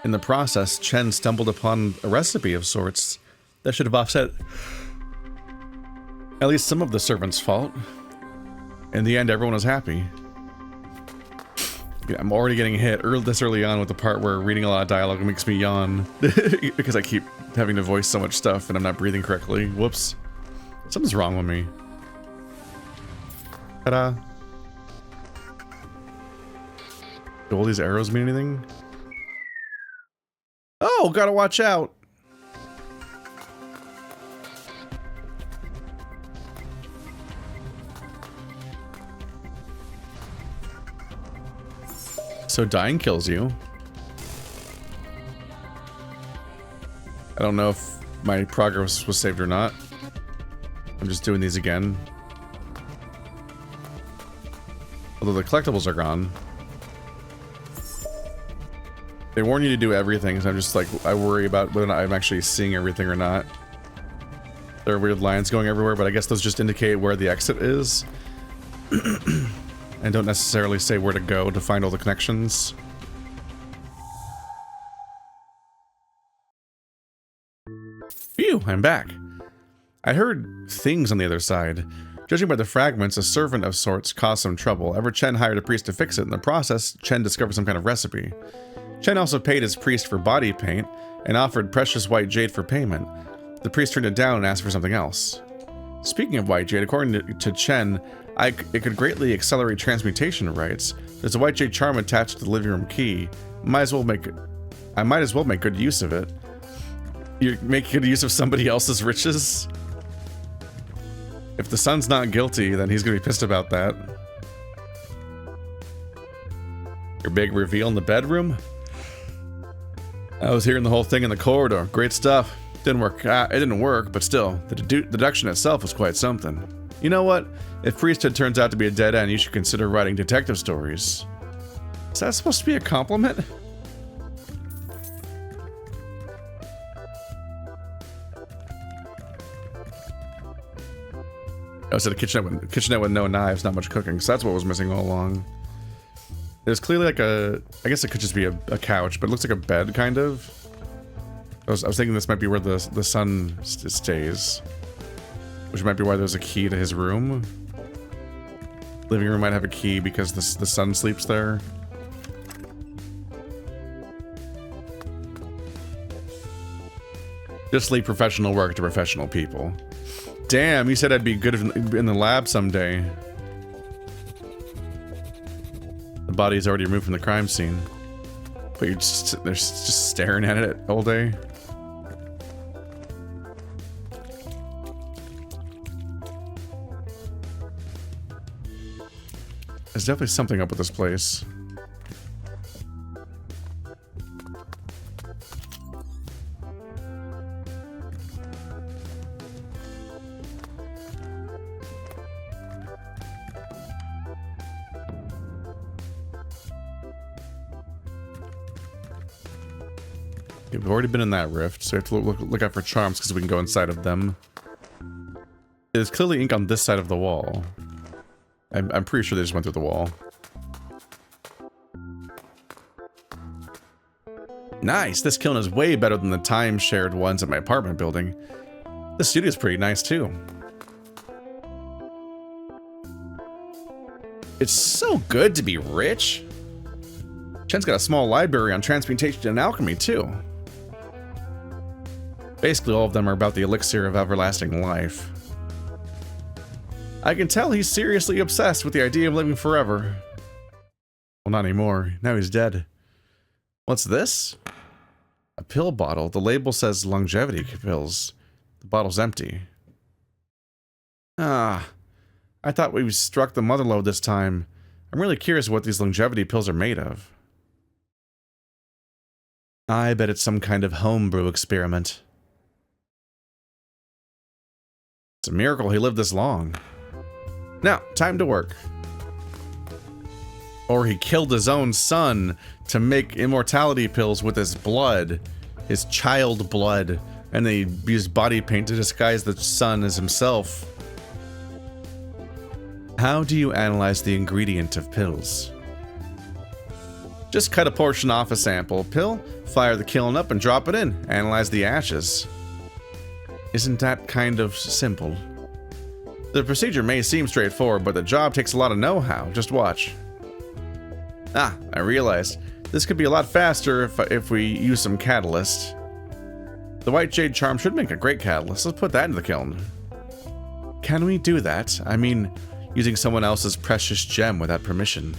In the process, Chen stumbled upon a recipe of sorts that should have offset at least some of the servant's fault. In the end, everyone was happy. Yeah, I'm already getting hit this early on with the part where reading a lot of dialogue makes me yawn. Because I keep having to voice so much stuff and I'm not breathing correctly. Whoops. Something's wrong with me. Ta-da. Do all these arrows mean anything? Oh, gotta watch out! So dying kills you. I don't know if my progress was saved or not. I'm just doing these again. Although the collectibles are gone. They warn you to do everything, so I'm just like, I worry about whether or not I'm actually seeing everything or not. There are weird lines going everywhere, but I guess those just indicate where the exit is. And don't necessarily say where to go to find all the connections. Phew, I'm back. I heard things on the other side. Judging by the fragments, a servant of sorts caused some trouble. Ever Chen hired a priest to fix it. In the process, Chen discovered some kind of recipe. Chen also paid his priest for body paint and offered precious white jade for payment. The priest turned it down and asked for something else. Speaking of white jade, according to Chen, it could greatly accelerate transmutation rites. There's a white jade charm attached to the living room key. I might as well make good use of it. You make good use of somebody else's riches? If the son's not guilty, then he's gonna be pissed about that. Your big reveal in the bedroom? I was hearing the whole thing in the corridor. Great stuff. Didn't work. It didn't work, but still, the deduction itself was quite something. You know what? If priesthood turns out to be a dead end, you should consider writing detective stories. Is that supposed to be a compliment? I was at a kitchenette with no knives, not much cooking, so that's what was missing all along. There's clearly like a... I guess it could just be a couch, but it looks like a bed, kind of. I was thinking this might be where the son stays. Which might be why there's a key to his room. Living room might have a key because the son sleeps there. Just leave professional work to professional people. Damn, you said I'd be good in the lab someday. The body's already removed from the crime scene. But you're just sitting there just staring at it all day. There's definitely something up with this place. Okay, we've already been in that rift, so we have to look out for charms because we can go inside of them. There's clearly ink on this side of the wall. I'm pretty sure they just went through the wall. Nice! This kiln is way better than the time-shared ones at my apartment building. The studio's pretty nice, too. It's so good to be rich! Chen's got a small library on transmutation and alchemy, too. Basically, all of them are about the elixir of everlasting life. I can tell he's seriously obsessed with the idea of living forever. Well, not anymore. Now he's dead. What's this? A pill bottle. The label says longevity pills. The bottle's empty. Ah. I thought we struck the mother lode this time. I'm really curious what these longevity pills are made of. I bet it's some kind of homebrew experiment. It's a miracle he lived this long. Now, time to work. Or he killed his own son to make immortality pills with his blood, his child blood, and they used body paint to disguise the son as himself. How do you analyze the ingredient of pills? Just cut a portion off a sample pill, fire the kiln up and drop it in, analyze the ashes. Isn't that kind of simple? The procedure may seem straightforward, but the job takes a lot of know-how. Just watch. Ah, I realized. This could be a lot faster if we use some catalyst. The white jade charm should make a great catalyst. Let's put that in the kiln. Can we do that? I mean, using someone else's precious gem without permission.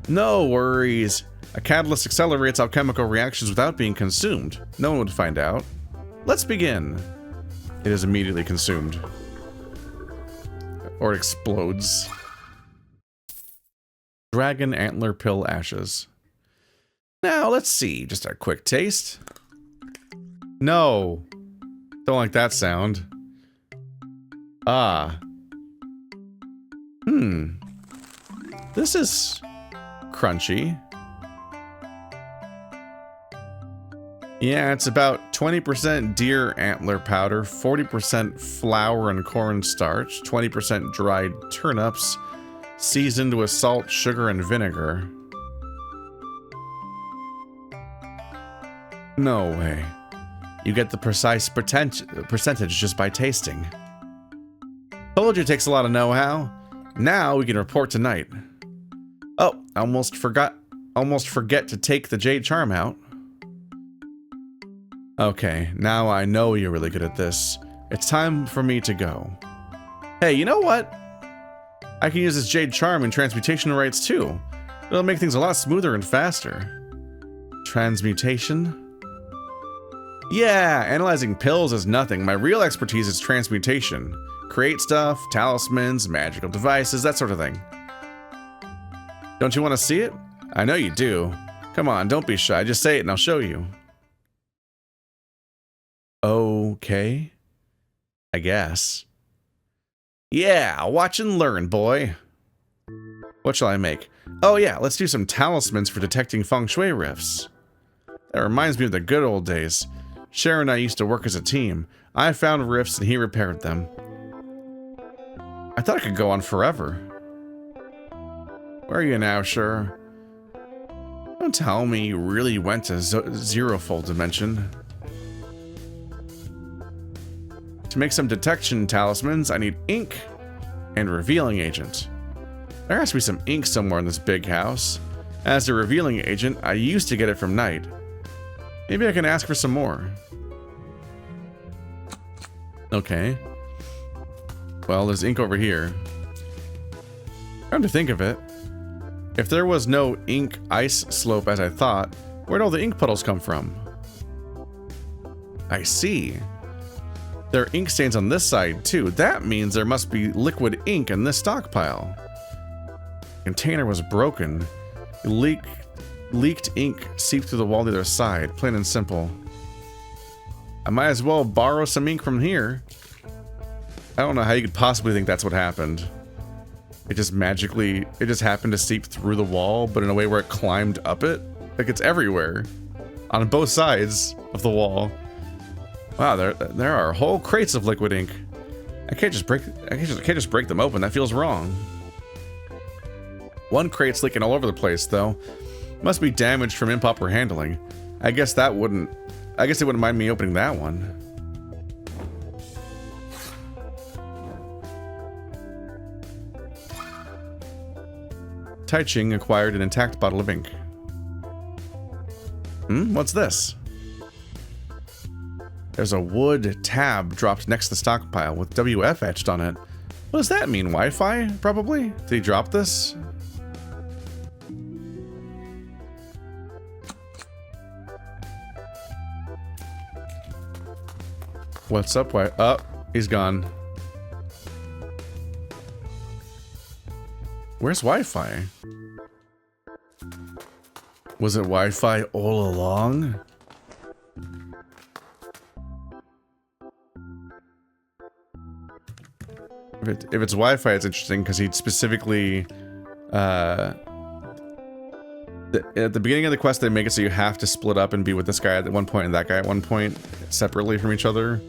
No worries. A catalyst accelerates alchemical reactions without being consumed. No one would find out. Let's begin. It is immediately consumed. Or it explodes. Dragon antler pill ashes. Now, let's see. Just a quick taste. No. Don't like that sound. Ah. This is crunchy. Yeah, it's about 20% deer antler powder, 40% flour and cornstarch, 20% dried turnips, seasoned with salt, sugar, and vinegar. No way. You get the precise percentage just by tasting. Told you it takes a lot of know-how. Now we can report tonight. Oh, almost forget to take the jade charm out. Okay, now I know you're really good at this. It's time for me to go. Hey, you know what? I can use this jade charm in transmutation rites too. It'll make things a lot smoother and faster. Transmutation? Yeah, analyzing pills is nothing. My real expertise is transmutation. Create stuff, talismans, magical devices, that sort of thing. Don't you want to see it? I know you do. Come on, don't be shy. Just say it and I'll show you. Okay. I guess. Yeah, watch and learn, boy. What shall I make? Oh yeah, let's do some talismans for detecting feng shui rifts. That reminds me of the good old days. Cher and I used to work as a team. I found rifts and he repaired them. I thought it could go on forever. Where are you now, Cher? Don't tell me you really went to Zerofold dimension. To make some detection talismans, I need ink and revealing agent. There has to be some ink somewhere in this big house. As a revealing agent, I used to get it from Night. Maybe I can ask for some more. Okay. Well, there's ink over here. Come to think of it, if there was no ink ice slope as I thought, where'd all the ink puddles come from? I see. There are ink stains on this side too. That means there must be liquid ink in this stockpile. The container was broken. Leaked ink seeped through the wall the other side, plain and simple. I might as well borrow some ink from here. I don't know how you could possibly think that's what happened. It just happened to seep through the wall, but in a way where it climbed up it. Like it's everywhere. On both sides of the wall. Wow, there are whole crates of liquid ink. I can't just break them open. That feels wrong. One crate's leaking all over the place, though. Must be damaged from improper handling. I guess they wouldn't mind me opening that one. Tai Ching acquired an intact bottle of ink. What's this? There's a wood tab dropped next to the stockpile with WF etched on it. What does that mean? Wi-Fi, probably? Did he drop this? What's up? Oh, he's gone. Where's Wi-Fi? Was it Wi-Fi all along? If it's Wi-Fi, it's interesting because he'd specifically, at the beginning of the quest, they make it so you have to split up and be with this guy at one point and that guy at one point, separately from each other.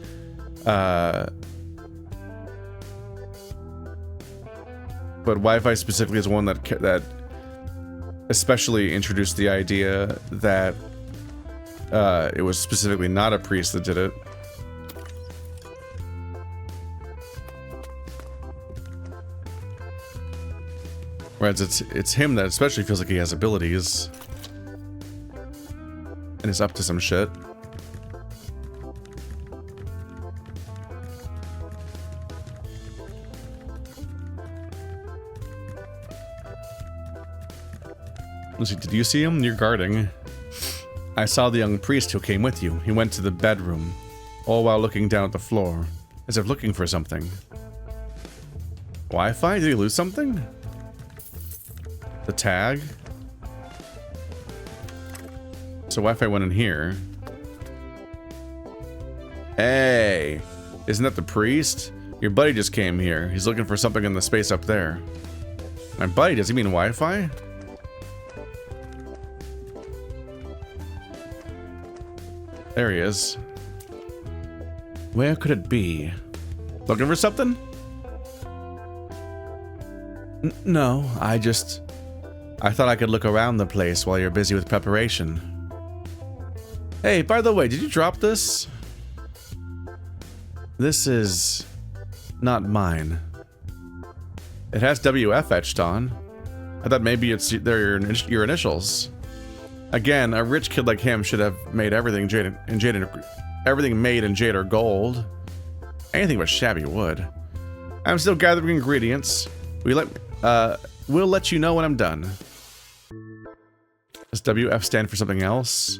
But Wi-Fi specifically is one that especially introduced the idea that it was specifically not a priest that did it. Whereas it's him that especially feels like he has abilities and is up to some shit. Let's see, did you see him? You're guarding. I saw the young priest who came with you. He went to the bedroom, all while looking down at the floor, as if looking for something. Wi-Fi? Did he lose something? The tag? So Wi-Fi went in here. Hey! Isn't that the priest? Your buddy just came here. He's looking for something in the space up there. My buddy? Does he mean Wi-Fi? There he is. Where could it be? Looking for something? No, I thought I could look around the place while you're busy with preparation. Hey, by the way, did you drop this? This is not mine. It has WF etched on. I thought maybe they're your initials. Again, a rich kid like him should have made everything everything made in jade or gold. Anything but shabby wood. I'm still gathering ingredients. We'll let you know when I'm done. Does WF stand for something else?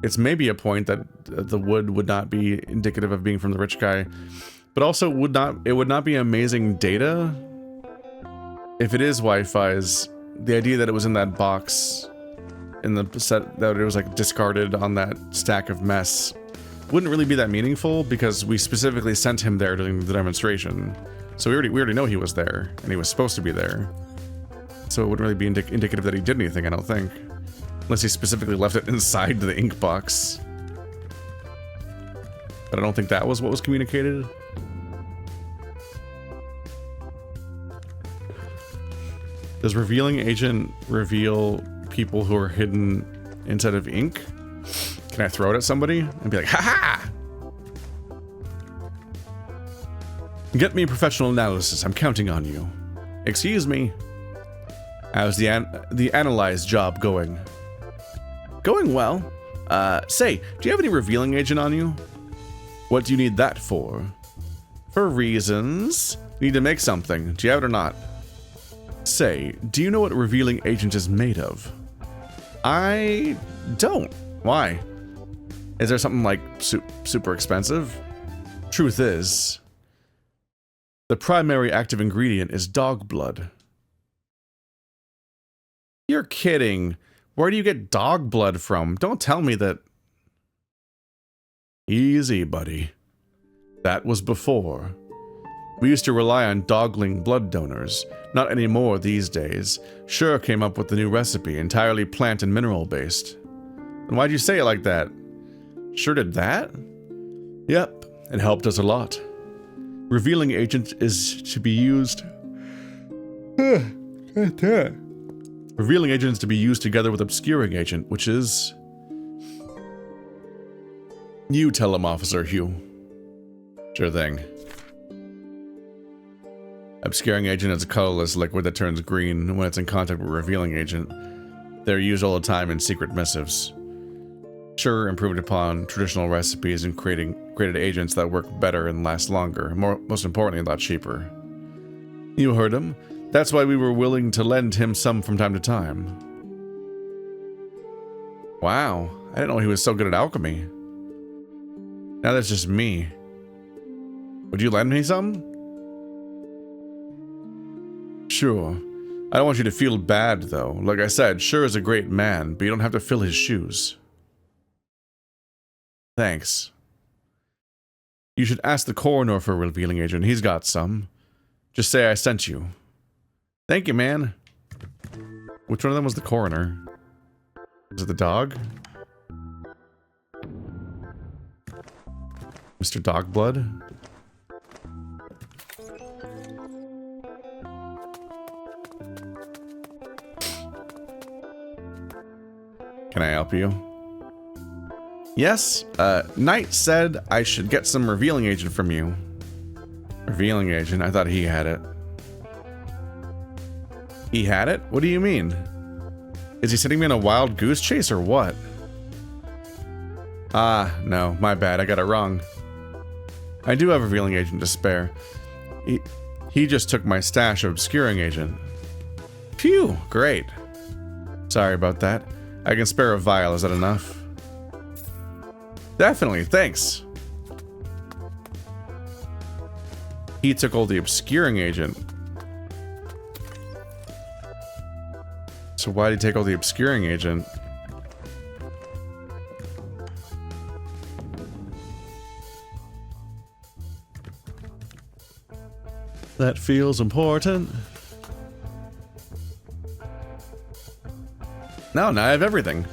It's maybe a point that the wood would not be indicative of being from the rich guy, but also it would not be amazing data if it is Wi-Fi's. The idea that it was in that box in the set, that it was like discarded on that stack of mess, wouldn't really be that meaningful because we specifically sent him there during the demonstration. So we already know he was there and he was supposed to be there. So it wouldn't really be indicative that he did anything, I don't think. Unless he specifically left it inside the ink box. But I don't think that was what was communicated. Does revealing agent reveal people who are hidden inside of ink? Can I throw it at somebody and be like, ha-ha! Get me a professional analysis. I'm counting on you. Excuse me. How's the analyze job going? Going well. Say, do you have any revealing agent on you? What do you need that for? For reasons. Need to make something. Do you have it or not? Say, do you know what revealing agent is made of? I don't. Why? Is there something like super expensive? Truth is, the primary active ingredient is dog blood. You're kidding. Where do you get dog blood from? Don't tell me that. Easy, buddy. That was before. We used to rely on dogling blood donors. Not anymore these days. Sure came up with the new recipe, entirely plant and mineral based. And why'd you say it like that? Sure did that? Yep, it helped us a lot. Revealing agent is to be used. Revealing agent is to be used together with obscuring agent, which is. You tell him, Officer Hugh. Sure thing. Obscuring agent is a colorless liquid that turns green when it's in contact with revealing agent. They're used all the time in secret missives. Sure, improved upon traditional recipes and created agents that work better and last longer. Most importantly, a lot cheaper. You heard him. That's why we were willing to lend him some from time to time. Wow, I didn't know he was so good at alchemy. Now that's just me. Would you lend me some? Sure. I don't want you to feel bad, though. Like I said, Sure is a great man, but you don't have to fill his shoes. Thanks. You should ask the coroner for a revealing agent. He's got some. Just say I sent you. Thank you, man. Which one of them was the coroner? Was it the dog? Mr. Dogblood? Can I help you? Yes, Knight said I should get some revealing agent from you. Revealing agent? I thought he had it. He had it? What do you mean? Is he sending me on a wild goose chase or what? Ah, no, my bad, I got it wrong. I do have a revealing agent to spare. He just took my stash of obscuring agent. Phew, great. Sorry about that. I can spare a vial, is that enough? Definitely, thanks. He took all the obscuring agent. So why did he take all the obscuring agent? That feels important. No, now I have everything.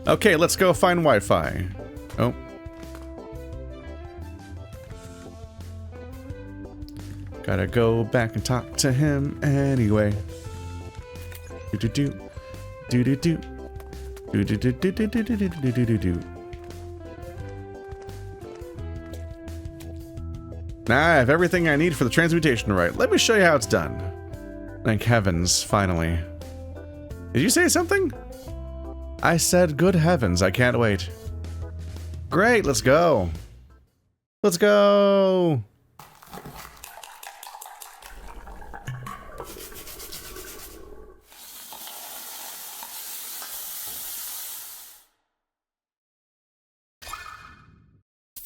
Okay, let's go find Wi-Fi. Oh. Gotta go back and talk to him anyway. Do-do-do. Do-do-do. Do-do-do-do-do-do-do-do-do-do. Now I have everything I need for the transmutation right. Let me show you how it's done. Thank heavens, finally. Did you say something? I said good heavens, I can't wait. Great, let's go. Let's go.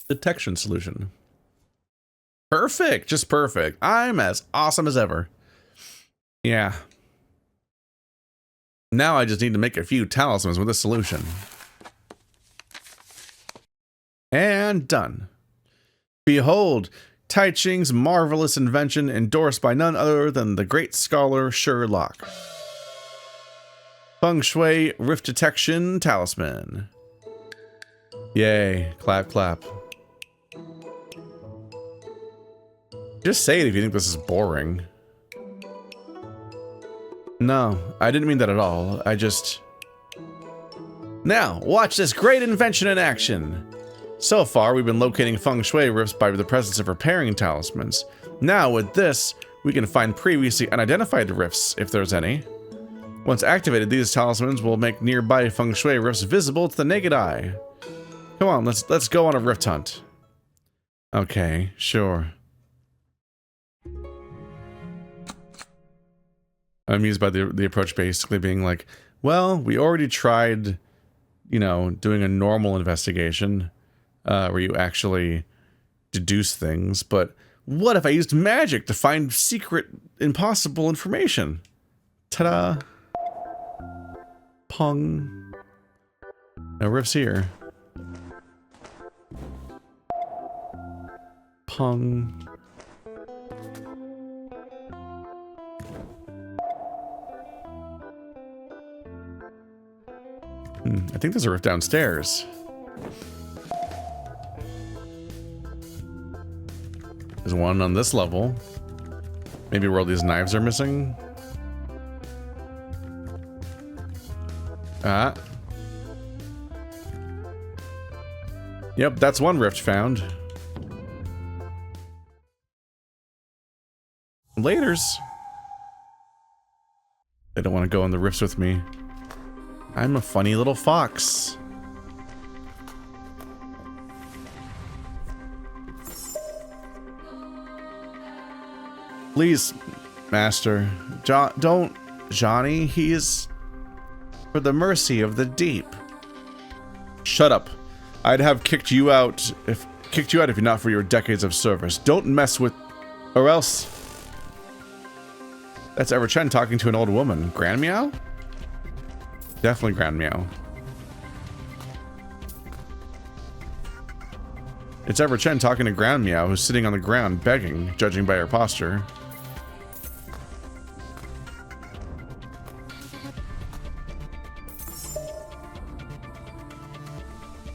Detection solution. Perfect, just perfect. I'm as awesome as ever. Yeah. Now I just need to make a few talismans with this solution. And done. Behold, Tai Ching's marvelous invention endorsed by none other than the great scholar Sherlock. Feng Shui Rift Detection Talisman. Yay, clap, clap. Just say it if you think this is boring. No, I didn't mean that at all. I just... Now, watch this great invention in action! So far, we've been locating feng shui rifts by the presence of repairing talismans. Now, with this, we can find previously unidentified rifts, if there's any. Once activated, these talismans will make nearby feng shui rifts visible to the naked eye. Come on, let's go on a rift hunt. Okay, sure. I'm amused by the approach basically being like, well, we already tried, you know, doing a normal investigation where you actually deduce things, but what if I used magic to find secret, impossible information? Ta-da! Pong. No rifts here. Pong. I think there's a rift downstairs. There's one on this level. Maybe where all these knives are missing. Ah. Yep, that's one rift found. Laters. They don't want to go in the rifts with me. I'm a funny little fox. Please, master. Don't, Johnny. He is for the mercy of the deep. Shut up. I'd have kicked you out if not for your decades of service. Don't mess with, or else. That's Everchen talking to an old woman. Grand Meow? Definitely Grand Meow. It's Ever-Chen talking to Ground Meow, who's sitting on the ground begging, judging by her posture.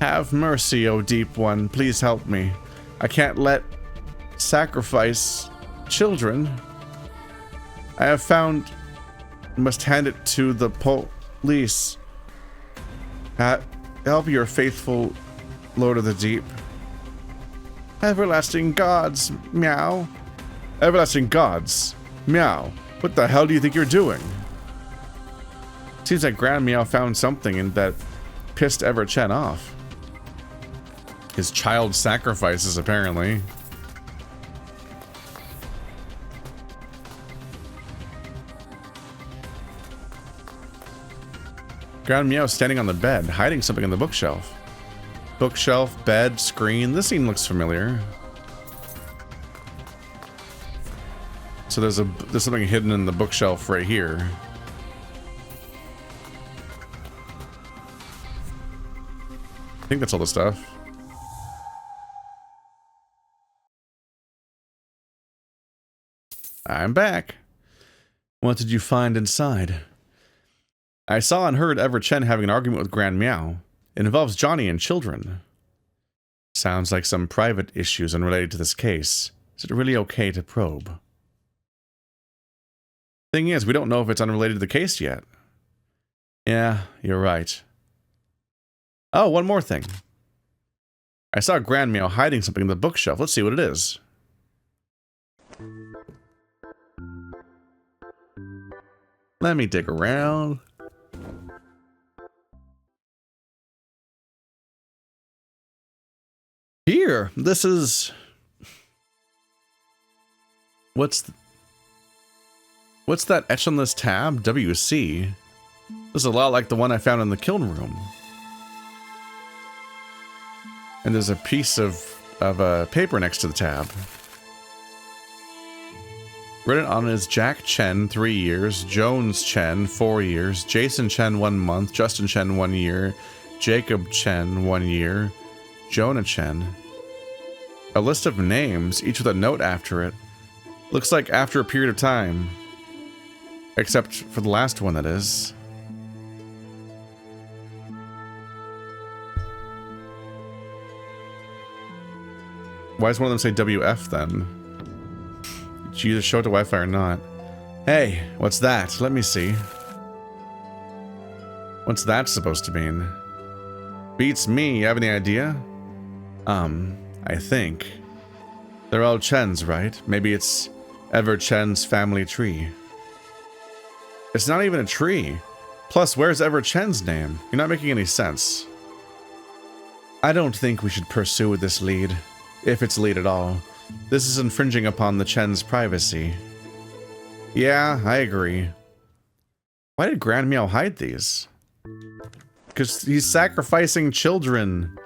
Have mercy, O Deep One. Please help me. I can't let sacrifice children. I have found... Must hand it to the police. Help your faithful Lord of the Deep. Everlasting gods, meow. Everlasting gods, meow. What the hell do you think you're doing? Seems like Grand Meow found something and that pissed Ever-Chen off. His child sacrifices, apparently. Ground Meow standing on the bed, hiding something on the bookshelf. Bookshelf, bed, screen. This scene looks familiar. So there's something hidden in the bookshelf right here. I think that's all the stuff. I'm back. What did you find inside? I saw and heard Ever-Chen having an argument with Grand Meow. It involves Johnny and children. Sounds like some private issues unrelated to this case. Is it really okay to probe? Thing is, we don't know if it's unrelated to the case yet. Yeah, you're right. Oh, one more thing. I saw Grand Meow hiding something in the bookshelf. Let's see what it is. Let me dig around. Here, this is... What's that etched on this tab? WC. This is a lot like the one I found in the kiln room. And there's a piece of paper next to the tab. Written on is Jack Chen, 3 years, Jones Chen, 4 years, Jason Chen, 1 month, Justin Chen, 1 year, Jacob Chen, 1 year, Jonah Chen. A list of names, each with a note after it. Looks like after a period of time. Except for the last one, that is. Why does one of them say WF then? Did you either show it to Wi-Fi or not? Hey, what's that? Let me see. What's that supposed to mean? Beats me, you have any idea? I think. They're all Chens, right? Maybe it's Ever-Chen's family tree. It's not even a tree. Plus, where's Ever-Chen's name? You're not making any sense. I don't think we should pursue this lead. If it's lead at all. This is infringing upon the Chen's privacy. Yeah, I agree. Why did Grand Meow hide these? Because he's sacrificing children.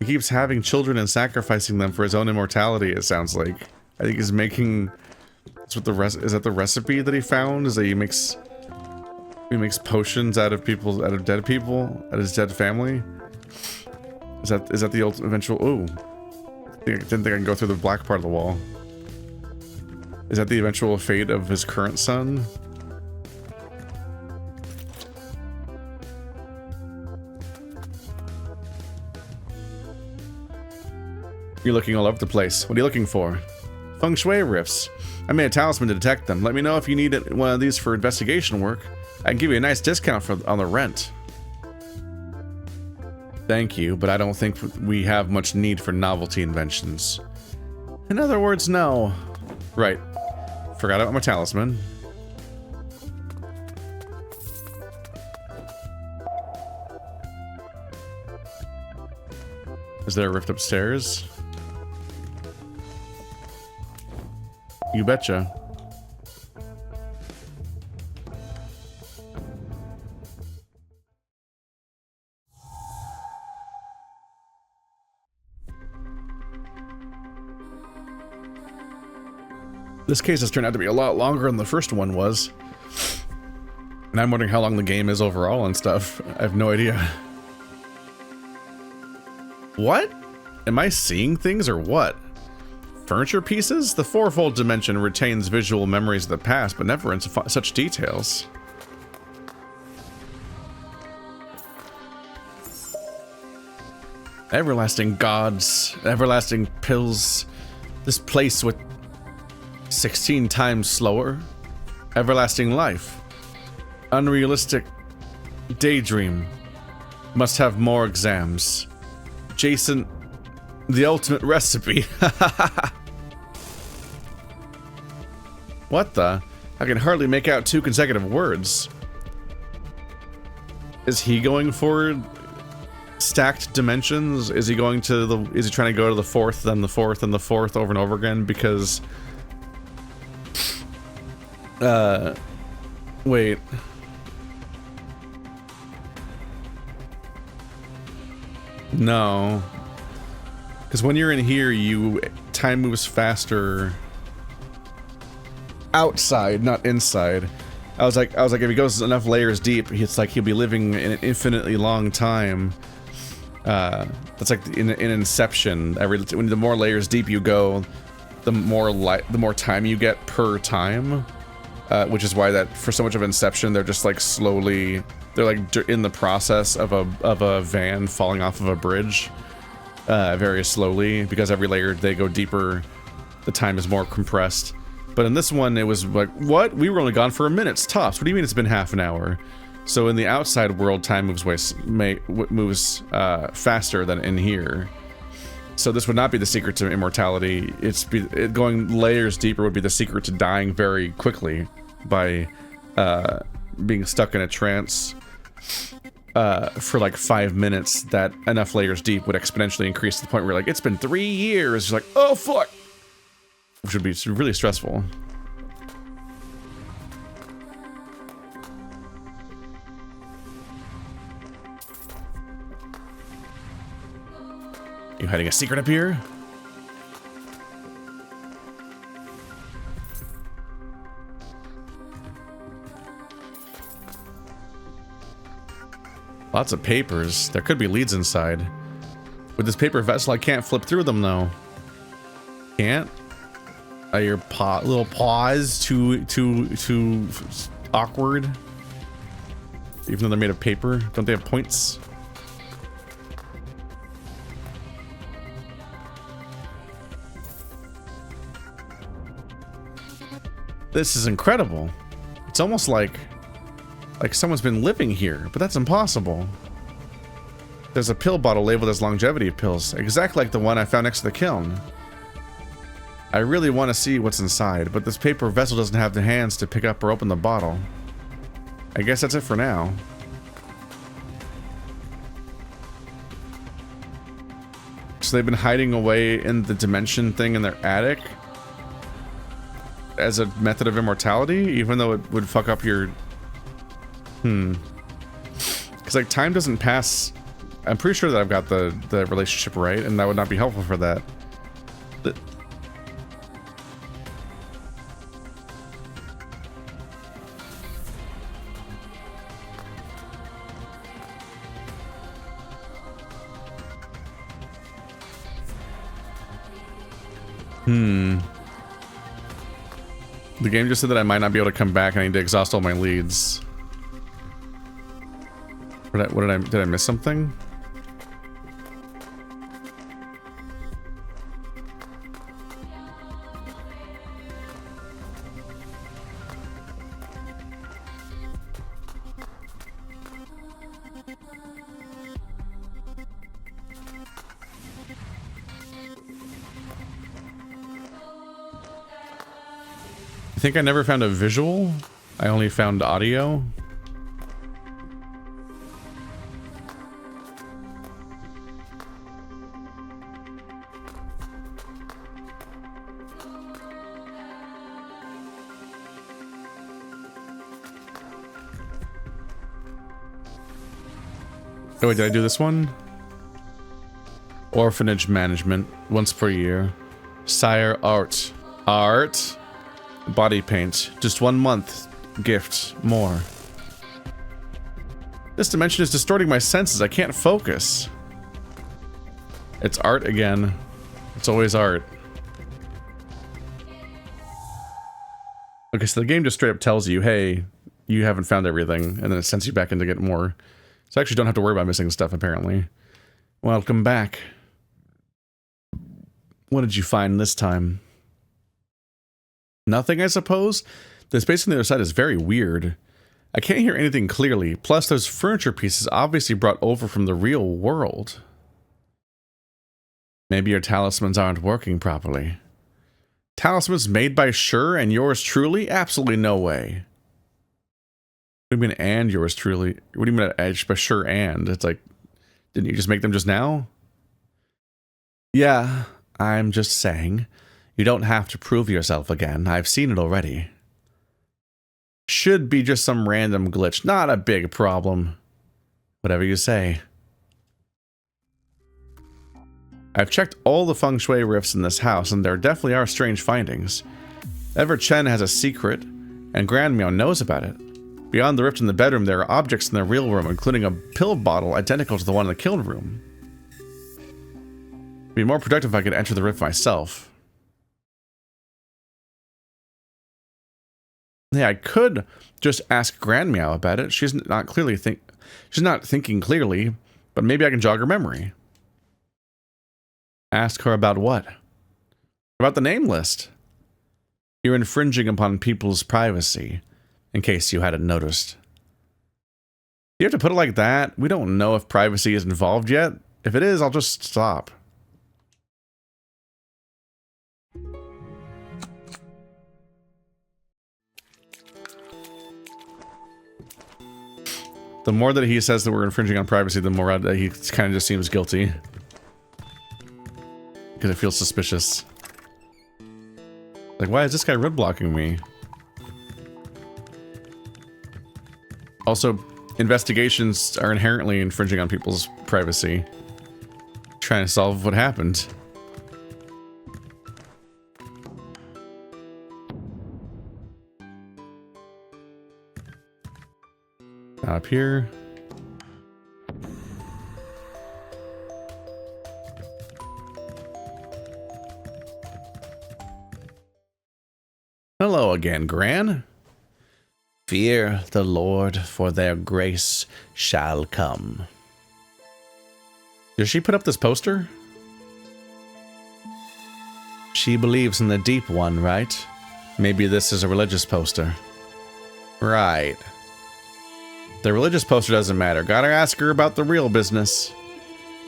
He keeps having children and sacrificing them for his own immortality, it sounds like. I think he's making... That's what is that the recipe that he found? Is that he makes potions out of dead people? Out of his dead family? Is that the eventual... Ooh. I didn't think I can go through the black part of the wall. Is that the eventual fate of his current son? You're looking all over the place. What are you looking for? Feng Shui rifts. I made a talisman to detect them. Let me know if you need one of these for investigation work. I can give you a nice discount on the rent. Thank you, but I don't think we have much need for novelty inventions. In other words, no. Right. Forgot about my talisman. Is there a rift upstairs? You betcha. This case has turned out to be a lot longer than the first one was. And I'm wondering how long the game is overall and stuff. I have no idea. What? Am I seeing things or what? Furniture pieces? The fourfold dimension retains visual memories of the past, but never in such details. Everlasting gods, everlasting pills. This place with 16 times slower. Everlasting life. Unrealistic daydream. Must have more exams. Jason, the ultimate recipe. What the? I can hardly make out 2 consecutive words. Is he going for stacked dimensions? Is he going to the... Is he trying to go to the 4th, then the 4th, and the 4th over and over again? Because... Wait. No. Because when you're in here, time moves faster outside, not inside. I was like, if he goes enough layers deep, it's like he'll be living in an infinitely long time. That's like in Inception. The more layers deep you go, the more time you get per time. Which is why that for so much of Inception, they're just like slowly. They're like in the process of a van falling off of a bridge, very slowly, because every layer they go deeper, the time is more compressed. But in this one, it was like, what? We were only gone for a minute tops. What do you mean it's been half an hour? So in the outside world, time moves faster than in here. So this would not be the secret to immortality. Going layers deeper would be the secret to dying very quickly by being stuck in a trance for like 5 minutes. That enough layers deep would exponentially increase to the point where like, it's been 3 years. It's like, oh fuck. Which would be really stressful. You hiding a secret up here? Lots of papers. There could be leads inside. With this paper vessel, I can't flip through them though. Can't? Are your little paws too awkward? Even though they're made of paper, don't they have points? This is incredible. It's almost like someone's been living here, but that's impossible. There's a pill bottle labeled as longevity pills, exactly like the one I found next to the kiln. I really want to see what's inside, but this paper vessel doesn't have the hands to pick up or open the bottle. I guess that's it for now. So they've been hiding away in the dimension thing in their attic as a method of immortality, even though it would fuck up your... Because like time doesn't pass... I'm pretty sure that I've got the relationship right, and that would not be helpful for that. The game just said that I might not be able to come back and I need to exhaust all my leads. Did I miss something? I think I never found a visual. I only found audio. Oh wait, did I do this one? Orphanage management, once per year. Sire art. Art. Body paint. Just 1 month. Gift. More. This dimension is distorting my senses. I can't focus. It's art again. It's always art. Okay, so the game just straight up tells you, hey, you haven't found everything, and then it sends you back in to get more. So I actually don't have to worry about missing stuff, apparently. Welcome back. What did you find this time? Nothing, I suppose? The space on the other side is very weird. I can't hear anything clearly, plus those furniture pieces obviously brought over from the real world. Maybe your talismans aren't working properly. Talismans made by Sure and yours truly? Absolutely no way. What do you mean and yours truly? What do you mean by Sure and? It's like, didn't you just make them just now? Yeah, I'm just saying. You don't have to prove yourself again. I've seen it already. Should be just some random glitch. Not a big problem. Whatever you say. I've checked all the feng shui rifts in this house, and there definitely are strange findings. Ever Chen has a secret, and Grand Meow knows about it. Beyond the rift in the bedroom, there are objects in the real room, including a pill bottle identical to the one in the kiln room. It'd be more productive if I could enter the rift myself. Yeah, I could just ask Grand Meow about it. She's not thinking clearly, but maybe I can jog her memory. Ask her about what? About the name list. You're infringing upon people's privacy, in case you hadn't noticed. You have to put it like that? We don't know if privacy is involved yet. If it is, I'll just stop. The more that he says that we're infringing on privacy, the more that he kind of just seems guilty. Because it feels suspicious. Like, why is this guy road blocking me? Also, investigations are inherently infringing on people's privacy. Trying to solve what happened. Up here. Hello again, Gran. Fear the Lord, for their grace shall come. Did she put up this poster? She believes in the Deep One, right? Maybe this is a religious poster. Right. The religious poster doesn't matter. Gotta ask her about the real business.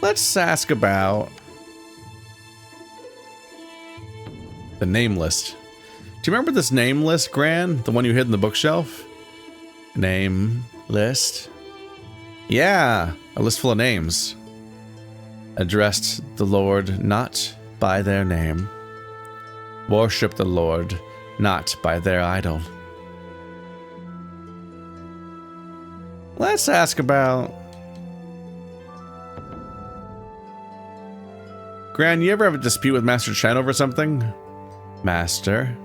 Let's ask about the name list. Do you remember this name list, Gran? The one you hid in the bookshelf? Name list? Yeah, a list full of names. Addressed the Lord not by their name. Worship the Lord not by their idol. Let's ask about... Gran, you ever have a dispute with Master Chen over something? Master?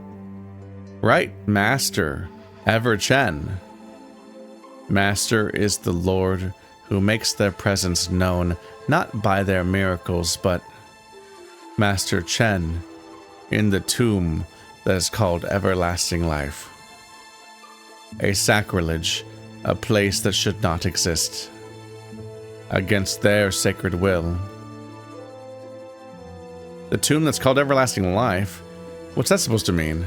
Right, Master. Ever Chen. Master is the Lord who makes their presence known, not by their miracles, but Master Chen in the tomb that is called everlasting life. A sacrilege, a place that should not exist, against their sacred will. The tomb that's called everlasting life? What's that supposed to mean?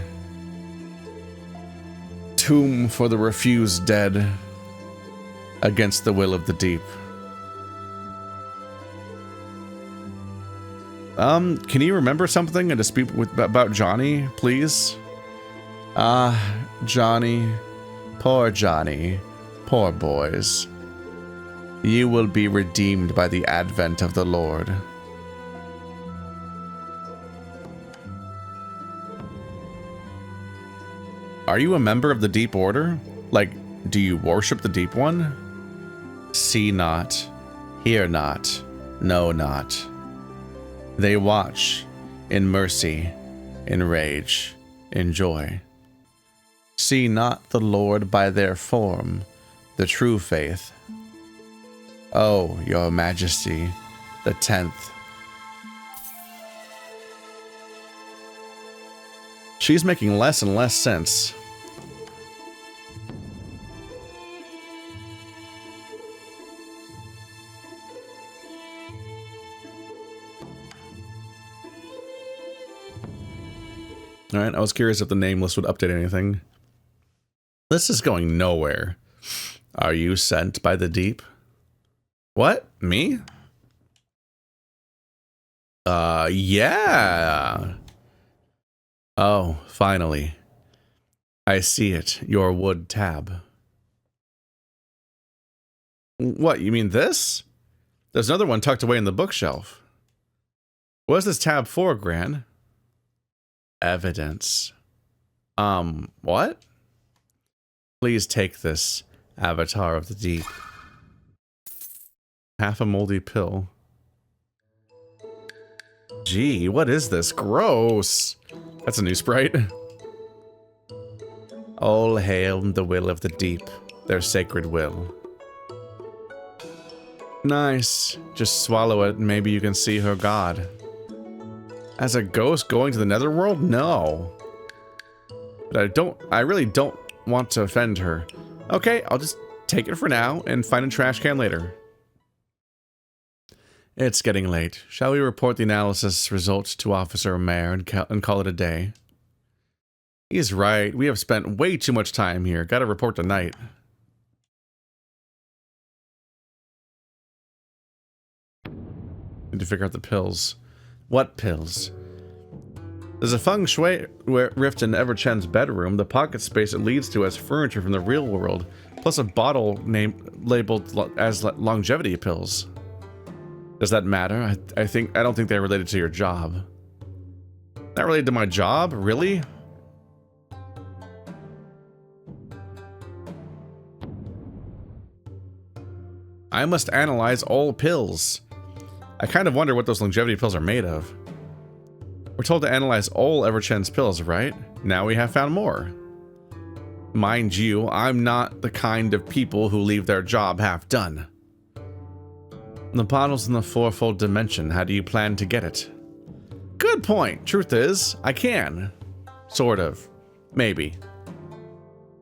Tomb for the refused dead, against the will of the deep. Can you remember something? A dispute about Johnny, please? Johnny. Poor Johnny. Poor boys. You will be redeemed by the advent of the Lord. Are you a member of the Deep Order? Like, do you worship the Deep One? See not, hear not, know not. They watch in mercy, in rage, in joy. See not the Lord by their form, the true faith. Oh, your majesty, the 10th, She's making less and less sense. Alright, I was curious if the name list would update anything. This is going nowhere. Are you sent by the deep? What? Me? Yeah. Oh, finally. I see it. Your wood tab. What, you mean this? There's another one tucked away in the bookshelf. What's this tab for, Gran? Evidence. What? Please take this, Avatar of the Deep. Half a moldy pill. Gee, what is this? Gross! That's a new sprite. All hail the will of the deep, their sacred will. Nice. Just swallow it and maybe you can see her god. As a ghost going to the netherworld? No. But I really don't want to offend her. Okay, I'll just take it for now and find a trash can later. It's getting late. Shall we report the analysis results to Officer Mayor and call it a day? He's right. We have spent way too much time here. Gotta report tonight. Need to figure out the pills. What pills? There's a feng shui rift in Everchen's bedroom. The pocket space it leads to has furniture from the real world, plus a bottle labeled as longevity pills. Does that matter? I don't think they're related to your job. Not related to my job? Really? I must analyze all pills. I kind of wonder what those longevity pills are made of. We're told to analyze all Everchen's pills, right? Now we have found more. Mind you, I'm not the kind of people who leave their job half done. The bottle's in the fourfold dimension. How do you plan to get it? Good point. Truth is, I can. Sort of. Maybe.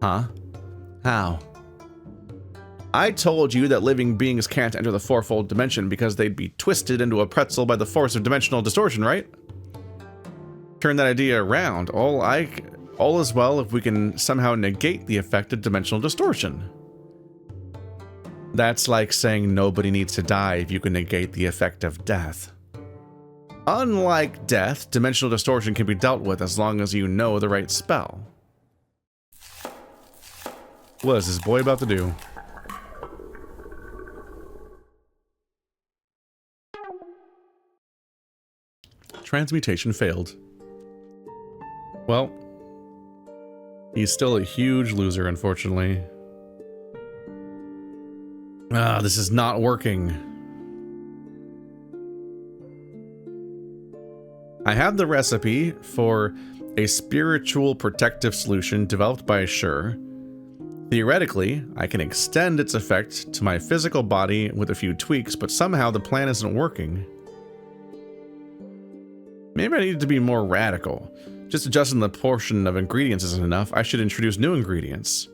Huh? How? I told you that living beings can't enter the fourfold dimension because they'd be twisted into a pretzel by the force of dimensional distortion, right? Turn that idea around. All is well if we can somehow negate the effect of dimensional distortion. That's like saying nobody needs to die if you can negate the effect of death. Unlike death, dimensional distortion can be dealt with as long as you know the right spell. What is this boy about to do? Transmutation failed. Well, he's still a huge loser, unfortunately. Ah, this is not working. I have the recipe for a spiritual protective solution developed by Sure. Theoretically, I can extend its effect to my physical body with a few tweaks, but somehow the plan isn't working. Maybe I need to be more radical. Just adjusting the portion of ingredients isn't enough. I should introduce new ingredients.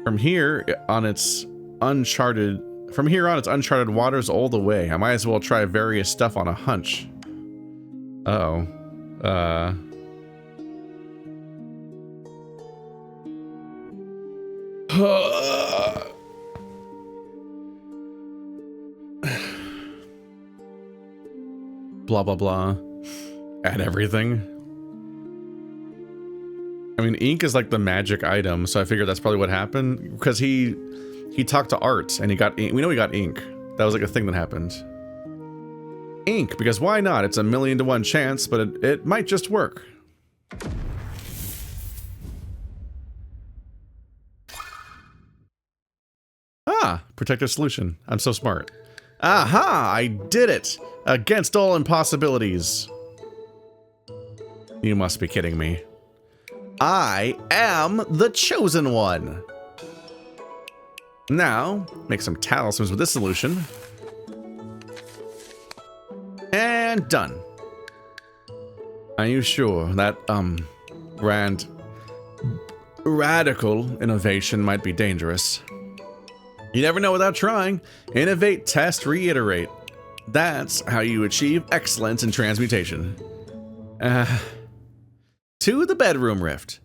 From here on, it's uncharted waters all the way. I might as well try various stuff on a hunch. Uh-oh. Blah, blah, blah. Add everything. I mean, ink is like the magic item, so I figured that's probably what happened. Because he talked to Art, and he got ink. We know he got ink. That was like a thing that happened. Ink, because why not? It's a 1,000,000 to 1 chance, but it might just work. Ah, protective solution. I'm so smart. Aha! I did it! Against all impossibilities. You must be kidding me. I am the chosen one. Now, make some talismans with this solution. And done. Are you sure that, brand radical innovation might be dangerous? You never know without trying. Innovate, test, reiterate. That's how you achieve excellence in transmutation. To the bedroom rift.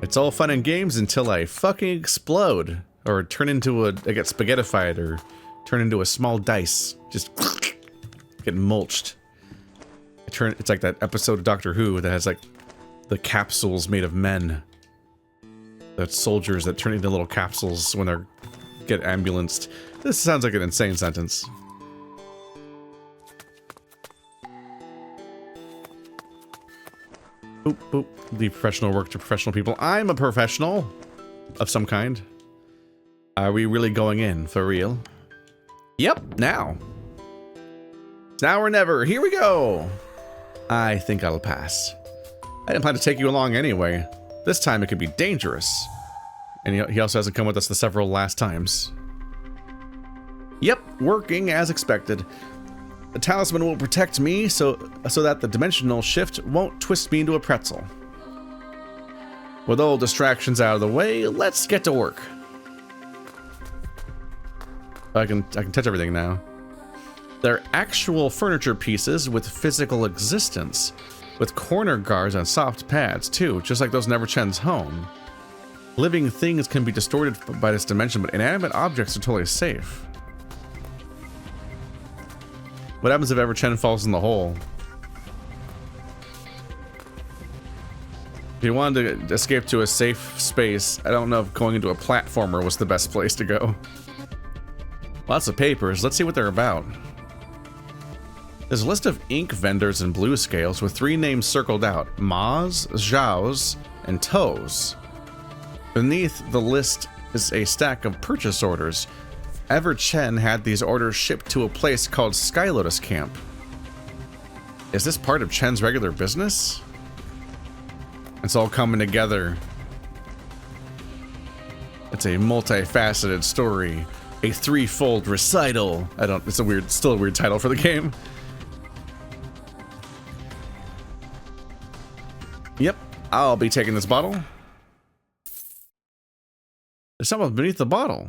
It's all fun and games until I fucking explode. Or turn into I get spaghettified, or turn into a small dice. Just get mulched. It's like that episode of Doctor Who that has like the capsules made of men. The soldiers that turn into little capsules when they get ambulanced. This sounds like an insane sentence. Boop, boop. Leave professional work to professional people. I'm a professional of some kind. Are we really going in for real? Yep, now. Now or never. Here we go. I think I'll pass. I didn't plan to take you along anyway. This time it could be dangerous. And he also hasn't come with us the several last times. Yep, working as expected. The talisman will protect me so that the dimensional shift won't twist me into a pretzel. With all distractions out of the way, let's get to work. I can touch everything now. They're actual furniture pieces with physical existence, with corner guards on soft pads too, just like those in Everchen's home. Living things can be distorted by this dimension, but inanimate objects are totally safe. What happens if Everchen falls in the hole? If you wanted to escape to a safe space, I don't know if going into a platformer was the best place to go. Lots of papers. Let's see what they're about. There's a list of ink vendors in Bluescales with 3 names circled out: Maz, Zhao's, and Toes. Beneath the list is a stack of purchase orders. Everchen had these orders shipped to a place called Sky Lotus Camp. Is this part of Chen's regular business? It's all coming together. It's a multifaceted story. A threefold recital. It's still a weird title for the game. Yep, I'll be taking this bottle. There's something beneath the bottle.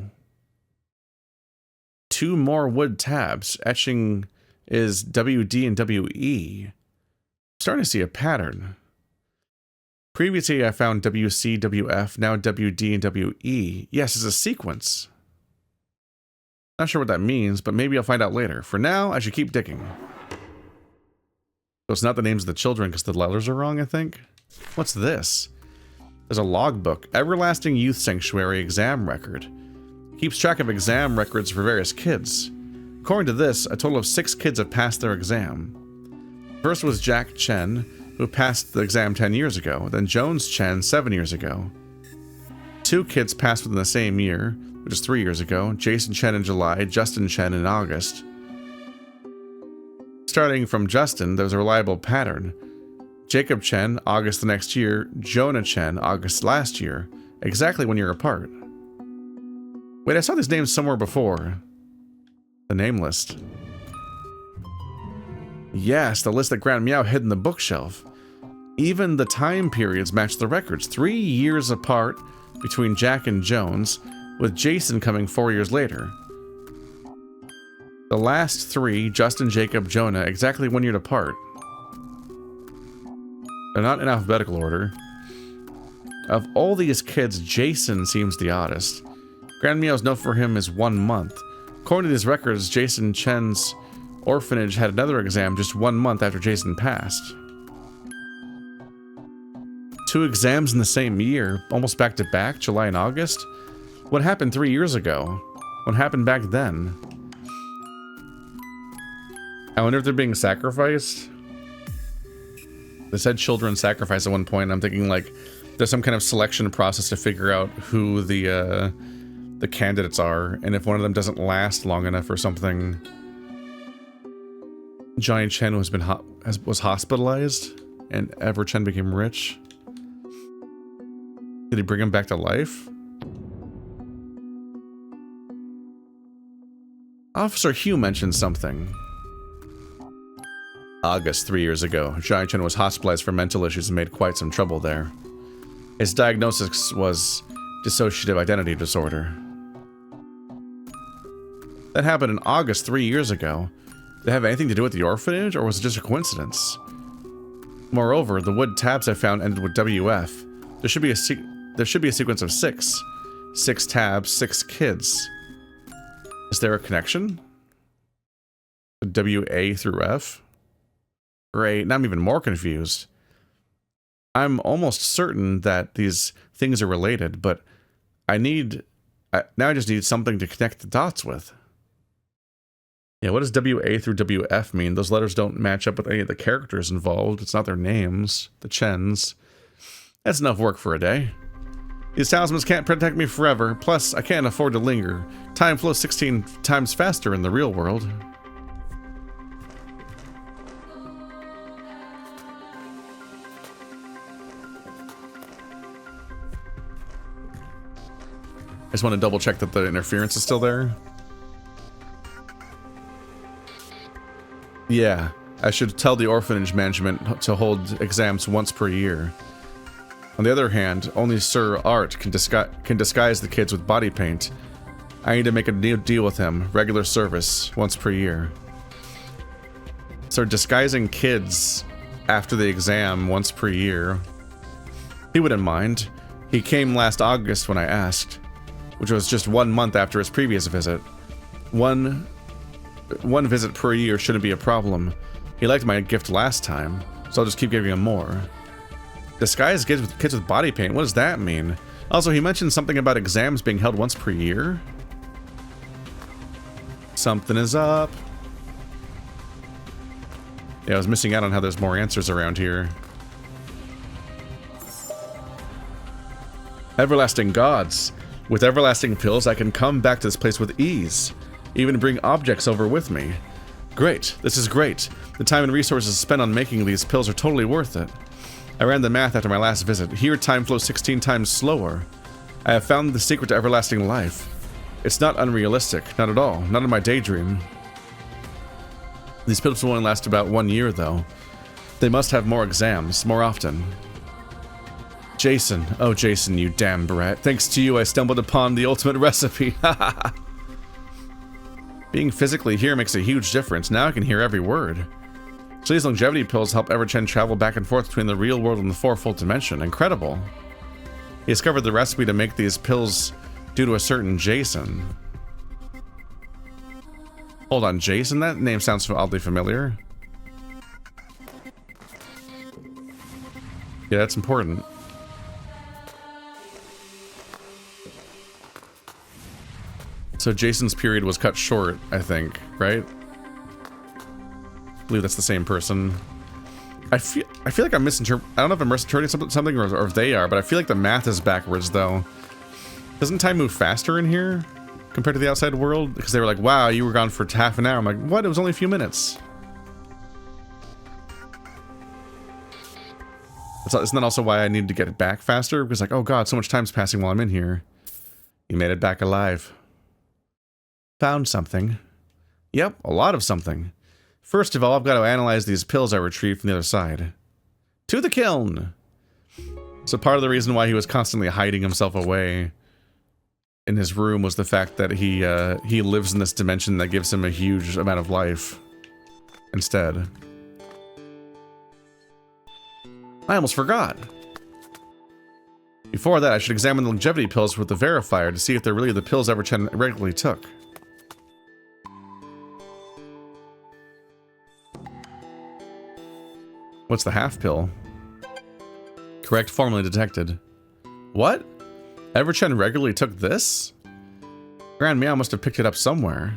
2 more wood tabs. Etching is WD and WE. Starting to see a pattern. Previously I found WC, WF, now WD and WE. Yes, it's a sequence. Not sure what that means, but maybe I'll find out later. For now, I should keep digging. So it's not the names of the children because the letters are wrong, I think. What's this? There's a logbook. Everlasting Youth Sanctuary exam record. Keeps track of exam records for various kids. According to this, a total of 6 kids have passed their exam. First was Jack Chen, who passed the exam 10 years ago. Then Jones Chen 7 years ago. 2 kids passed within the same year, which is 3 years ago. Jason Chen in July, Justin Chen in August. Starting from Justin, there's a reliable pattern. Jacob Chen, August the next year. Jonah Chen, August last year. Exactly 1 year apart. Wait, I saw these names somewhere before. The name list. Yes, the list that Grand Meow hid in the bookshelf. Even the time periods match the records. 3 years apart between Jack and Jones, with Jason coming 4 years later. The last 3, Justin, Jacob, Jonah, exactly 1 year apart. They're not in alphabetical order. Of all these kids, Jason seems the oddest. Grand Meow's note for him is 1 month. According to these records, Jason Chen's orphanage had another exam just 1 month after Jason passed. 2 exams in the same year, almost back to back, July and August? What happened 3 years ago? What happened back then? I wonder if they're being sacrificed? They said children sacrificed at one point, and I'm thinking like there's some kind of selection process to figure out who the candidates are, and if one of them doesn't last long enough or something. Johnny Chen was hospitalized, and Ever Chen became rich. Did he bring him back to life? Officer Hugh mentioned something. August 3 years ago, Jai-Chen was hospitalized for mental issues and made quite some trouble there. His diagnosis was dissociative identity disorder. That happened in August 3 years ago. Did it have anything to do with the orphanage, or was it just a coincidence? Moreover, the wood tabs I found ended with WF. There should be a sequence of 6. 6 tabs, 6 kids. Is there a connection? WA through F? Great, now I'm even more confused. I'm almost certain that these things are related, but now I just need something to connect the dots with. Yeah, what does WA through WF mean? Those letters don't match up with any of the characters involved. It's not their names, the Chens. That's enough work for a day. These talismans can't protect me forever, plus I can't afford to linger. Time flows 16 times faster in the real world. I just want to double check that the interference is still there. Yeah, I should tell the orphanage management to hold exams once per year. On the other hand, only Sir Art can disguise the kids with body paint. I need to make a new deal with him, regular service, once per year. So disguising kids after the exam once per year. He wouldn't mind. He came last August when I asked, which was just 1 month after his previous visit. One visit per year shouldn't be a problem. He liked my gift last time, so I'll just keep giving him more. Disguise kids with body paint, what does that mean? Also, he mentioned something about exams being held once per year. Something is up. Yeah, I was missing out on how there's more answers around here. Everlasting gods. With everlasting pills, I can come back to this place with ease. Even bring objects over with me. Great, this is great. The time and resources spent on making these pills are totally worth it. I ran the math after my last visit. Here, time flows 16 times slower. I have found the secret to everlasting life. It's not unrealistic, not at all, not in my daydream. These pills will only last about 1 year, though. They must have more exams, more often. Jason, oh Jason, you damn brat. Thanks to you, I stumbled upon the ultimate recipe. Being physically here makes a huge difference. Now I can hear every word. So these longevity pills help Everchen travel back and forth between the real world and the fourfold dimension. Incredible. He discovered the recipe to make these pills due to a certain Jason. Hold on, Jason? That name sounds oddly familiar. Yeah, that's important. So Jason's period was cut short, I think, right? I believe that's the same person. I feel like I'm misinterpreting. I don't know if I'm misinterpreting something or if they are, but I feel like the math is backwards though. Doesn't time move faster in here compared to the outside world? Because they were like, "Wow, you were gone for half an hour." I'm like, "What? It was only a few minutes." Isn't that also why I needed to get it back faster? Because like, oh god, so much time's passing while I'm in here. You made it back alive. Found something. Yep, a lot of something. First of all, I've got to analyze these pills I retrieved from the other side. To the kiln! So part of the reason why he was constantly hiding himself away in his room was the fact that he lives in this dimension that gives him a huge amount of life instead. I almost forgot. Before that, I should examine the longevity pills with the verifier to see if they're really the pills Everchen regularly took. What's the half pill? Correct formula detected. What? Everchen regularly took this? Grand Meow must have picked it up somewhere.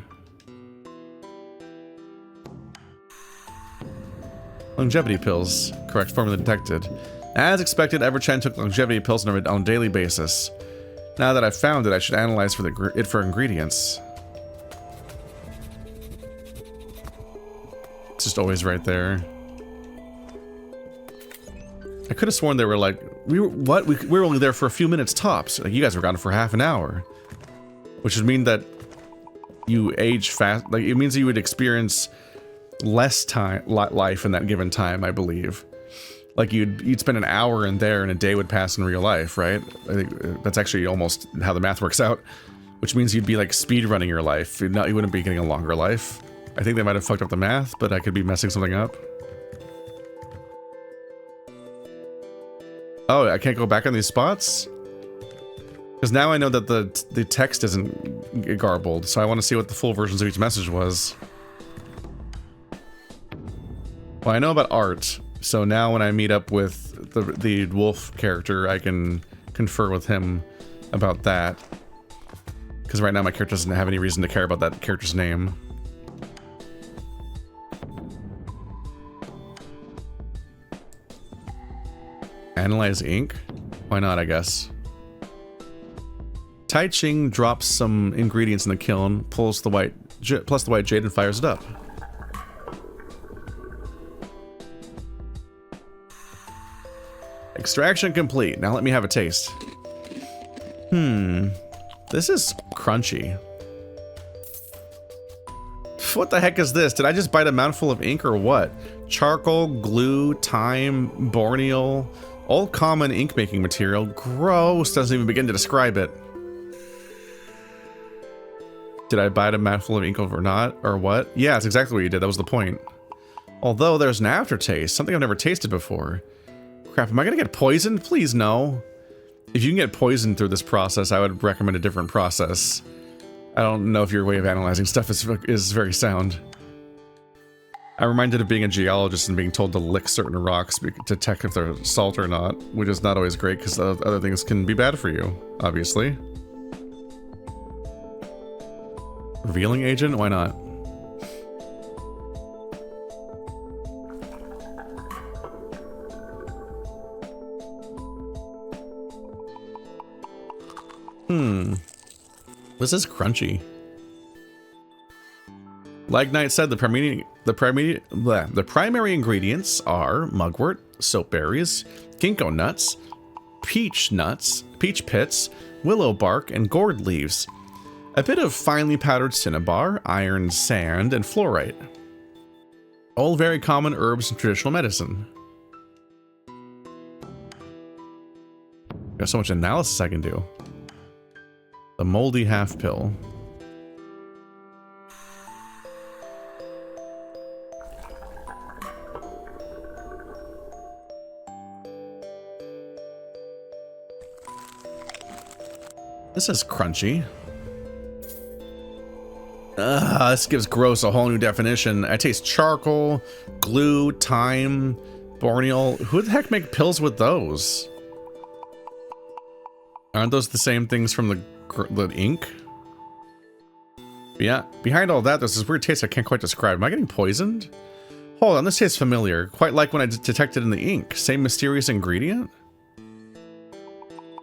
Longevity pills. Correct formula detected. As expected, Everchen took longevity pills on a daily basis. Now that I've found it, I should analyze it for ingredients. It's just always right there. I could have sworn they were like, we were only there for a few minutes tops. Like, you guys were gone for half an hour. Which would mean that you age fast. Like, it means that you would experience less time, life in that given time, I believe. Like you'd spend an hour in there and a day would pass in real life, right? I think that's actually almost how the math works out, which means you'd be like speed running your life. You wouldn't be getting a longer life. I think they might have fucked up the math, but I could be messing something up. Oh, I can't go back on these spots? Because now I know that the text isn't garbled, so I want to see what the full versions of each message was. Well, I know about art, so now when I meet up with the wolf character, I can confer with him about that. Because right now my character doesn't have any reason to care about that character's name. Analyze ink? Why not, I guess. Tai Ching drops some ingredients in the kiln, plus the white jade and fires it up. Extraction complete. Now let me have a taste. This is crunchy. What the heck is this? Did I just bite a mouthful of ink or what? Charcoal, glue, thyme, borneal, all common ink making material. Gross, doesn't even begin to describe it. Did I bite a mouthful of ink or not? Or what? Yeah, that's exactly what you did. That was the point. Although there's an aftertaste, something I've never tasted before. Crap, am I gonna get poisoned? Please no. If you can get poisoned through this process, I would recommend a different process. I don't know if your way of analyzing stuff is very sound. I'm reminded of being a geologist and being told to lick certain rocks to check if they're salt or not, which is not always great because other things can be bad for you, obviously. Revealing agent? Why not? This is crunchy. Like Knight said, the primary ingredients are mugwort, soapberries, ginkgo nuts, peach pits, willow bark, and gourd leaves. A bit of finely powdered cinnabar, iron sand, and fluorite. All very common herbs in traditional medicine. Got so much analysis I can do. The moldy half pill. This is crunchy. This gives gross a whole new definition. I taste charcoal, glue, thyme, borneal. Who the heck make pills with those? Aren't those the same things from the ink? Yeah, behind all that, there's this weird taste I can't quite describe. Am I getting poisoned? Hold on, this tastes familiar. Quite like when I detected in the ink. Same mysterious ingredient?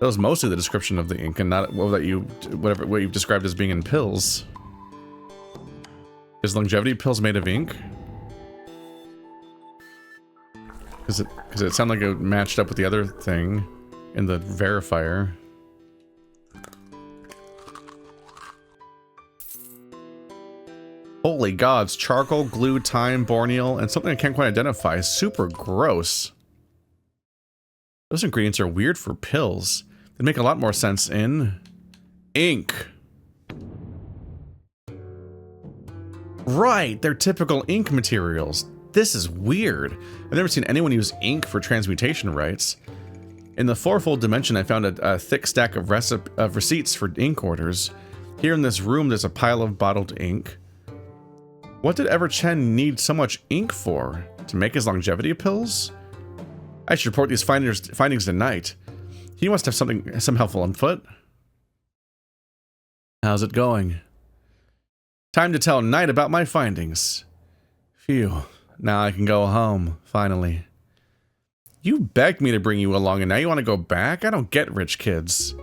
That was mostly the description of the ink and not what you've described as being in pills. Is longevity pills made of ink? Because it sounded like it matched up with the other thing in the verifier. Holy gods, charcoal, glue, thyme, borneal, and something I can't quite identify. Super gross. Those ingredients are weird for pills. They make a lot more sense in ink. Right, they're typical ink materials. This is weird. I've never seen anyone use ink for transmutation rites. In the Fourfold dimension, I found a thick stack of receipts for ink orders. Here in this room, there's a pile of bottled ink. What did Ever-Chen need so much ink for? To make his longevity pills? I should report these findings to Knight. He must have some helpful input. How's it going? Time to tell Knight about my findings. Phew. Now I can go home, finally. You begged me to bring you along and now you want to go back? I don't get rich kids.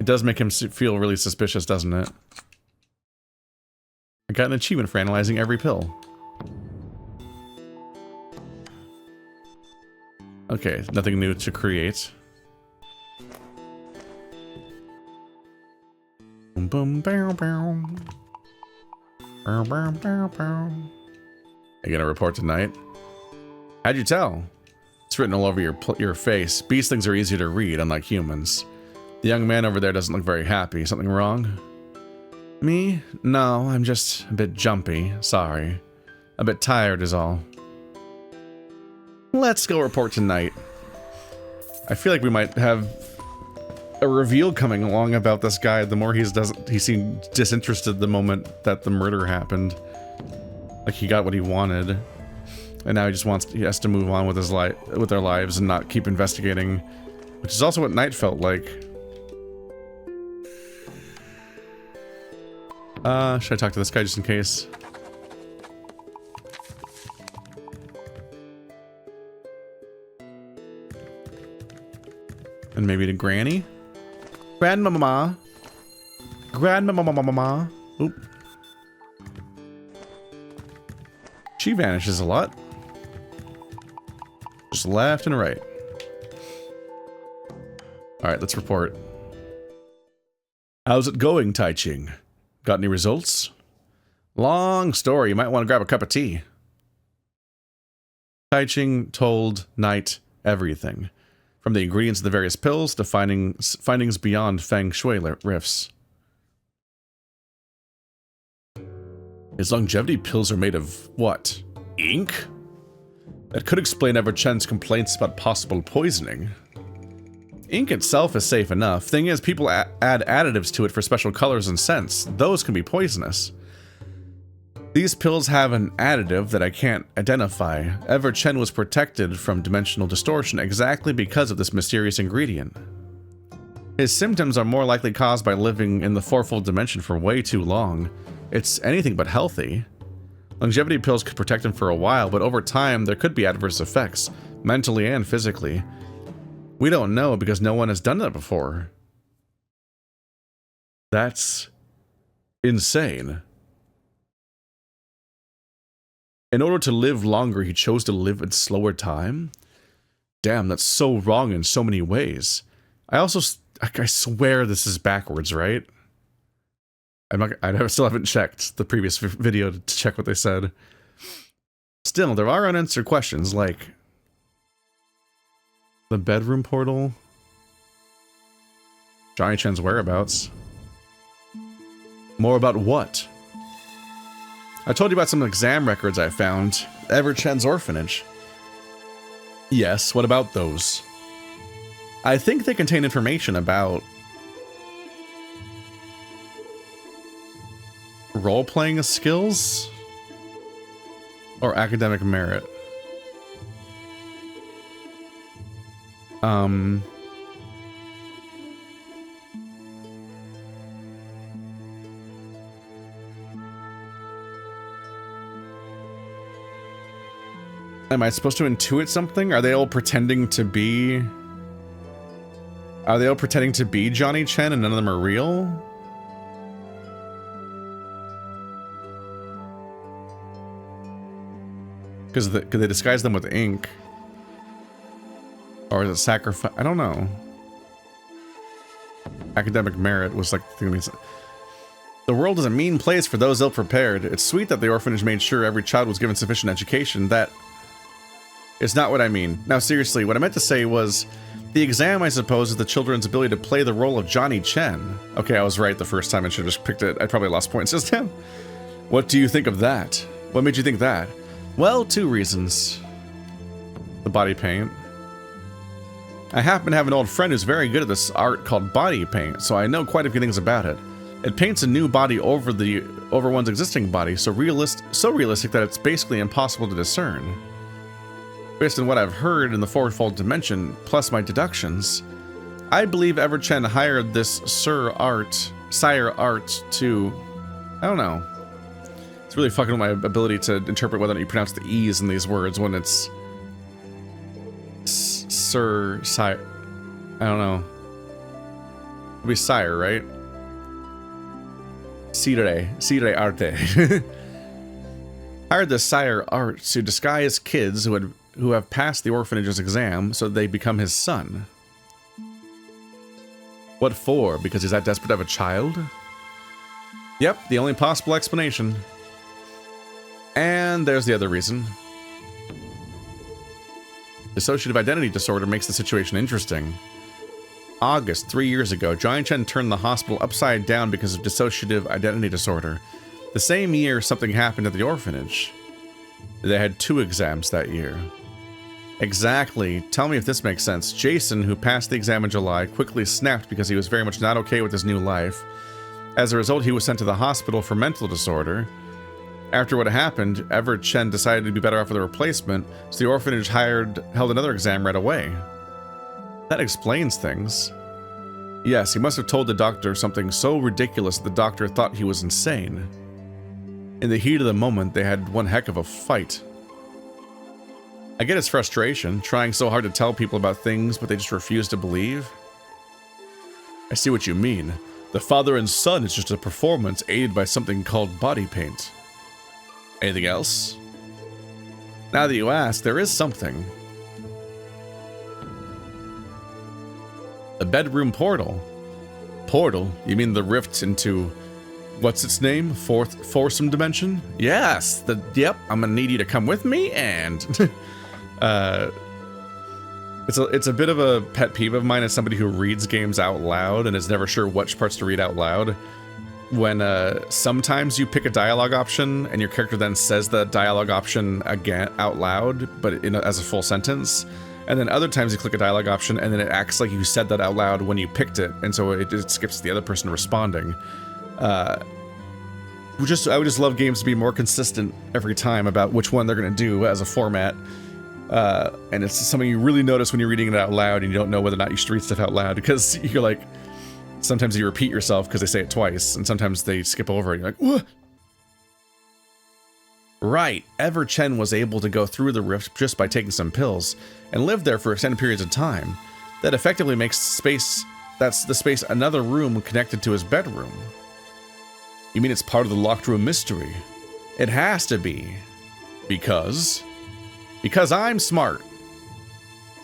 It does make him feel really suspicious, doesn't it? I got an achievement for analyzing every pill. Okay, nothing new to create. Boom boom bow bow. Bow bow bow bow. You gonna report tonight? How'd you tell? It's written all over your face. Beastlings are easier to read, unlike humans. The young man over there doesn't look very happy. Something wrong? Me? No, I'm just a bit jumpy. Sorry. A bit tired is all. Let's go report tonight. I feel like we might have a reveal coming along about this guy. The more he seemed disinterested the moment that the murder happened. Like he got what he wanted. And now he has to move on with their lives and not keep investigating. Which is also what night felt like. Should I talk to this guy just in case? And maybe to Granny? Grandmama. Grandmama. Oop. She vanishes a lot. Just left and right. Alright, let's report. How's it going, Tai Ching? Got any results? Long story, you might want to grab a cup of tea. Tai Ching told Knight everything. From the ingredients of the various pills to findings beyond Feng Shui riffs. His longevity pills are made of what? Ink? That could explain Ever Chen's complaints about possible poisoning. Ink itself is safe enough. Thing is, people add additives to it for special colors and scents. Those can be poisonous. These pills have an additive that I can't identify. Ever Chen was protected from dimensional distortion exactly because of this mysterious ingredient. His symptoms are more likely caused by living in the Fourfold dimension for way too long. It's anything but healthy. Longevity pills could protect him for a while, but over time there could be adverse effects, mentally and physically. We don't know because no one has done that before. That's insane. In order to live longer, he chose to live in slower time? Damn, that's so wrong in so many ways. I swear this is backwards, right? I still haven't checked the previous video to check what they said. Still, there are unanswered questions, like the bedroom portal, Johnny Chen's whereabouts. More about what? I told you about some exam records I found. Ever Chen's orphanage. Yes, what about those? I think they contain information about role-playing skills or academic merit. Am I supposed to intuit something? Are they all pretending to be... Are they all pretending to be Johnny Chen and none of them are real? Because they disguise them with ink. Or is it sacrifice? I don't know. Academic merit was like the thing. The world is a mean place for those ill-prepared. It's sweet that the orphanage made sure every child was given sufficient education. That is not what I mean. Now seriously, what I meant to say was, the exam, I suppose, is the children's ability to play the role of Johnny Chen. Okay, I was right the first time. I should have just picked it. I probably lost points just now. What do you think of that? What made you think that? Well, 2 reasons. The body paint. I happen to have an old friend who's very good at this art called body paint, so I know quite a few things about it. It paints a new body over one's existing body, so realistic that it's basically impossible to discern. Based on what I've heard in the Fourfold dimension, plus my deductions, I believe Ever Chen hired this Sire Art to... I don't know. It's really fucking with my ability to interpret whether or not you pronounce the E's in these words when it's... Sire... I don't know. It'd be Sire, right? Sire Arte. Hired the Sire Art to disguise kids who have passed the orphanage's exam so they become his son. What for? Because he's that desperate to have a child? Yep, the only possible explanation. And there's the other reason. Dissociative identity disorder makes the situation interesting. August, 3 years ago, Johnny Chen turned the hospital upside down because of dissociative identity disorder. The same year, something happened at the orphanage. They had 2 exams that year. Exactly. Tell me if this makes sense. Jason, who passed the exam in July, quickly snapped because he was very much not okay with his new life. As a result, he was sent to the hospital for mental disorder. After what happened, Everett Chen decided to be better off with a replacement, so the orphanage held another exam right away. That explains things. Yes, he must have told the doctor something so ridiculous that the doctor thought he was insane. In the heat of the moment, they had one heck of a fight. I get his frustration, trying so hard to tell people about things, but they just refuse to believe. I see what you mean. The father and son is just a performance aided by something called body paint. Anything else? Now that you ask, there is something. A bedroom portal. Portal? You mean the rift into... what's its name? Foursome dimension? Yes! Yep, I'm gonna need you to come with me, and... It's a bit of a pet peeve of mine as somebody who reads games out loud and is never sure which parts to read out loud. When sometimes you pick a dialogue option and your character then says the dialogue option again out loud, but as a full sentence, and then other times you click a dialogue option and then it acts like you said that out loud when you picked it, and so it skips the other person responding. I would just love games to be more consistent every time about which one they're going to do as a format. And it's something you really notice when you're reading it out loud and you don't know whether or not you should read stuff out loud, because you're like, sometimes you repeat yourself because they say it twice, and sometimes they skip over it. You're like, what? Right, Ever Chen was able to go through the rift just by taking some pills, and live there for extended periods of time. That effectively makes the space another room connected to his bedroom. You mean it's part of the locked room mystery? It has to be. Because I'm smart.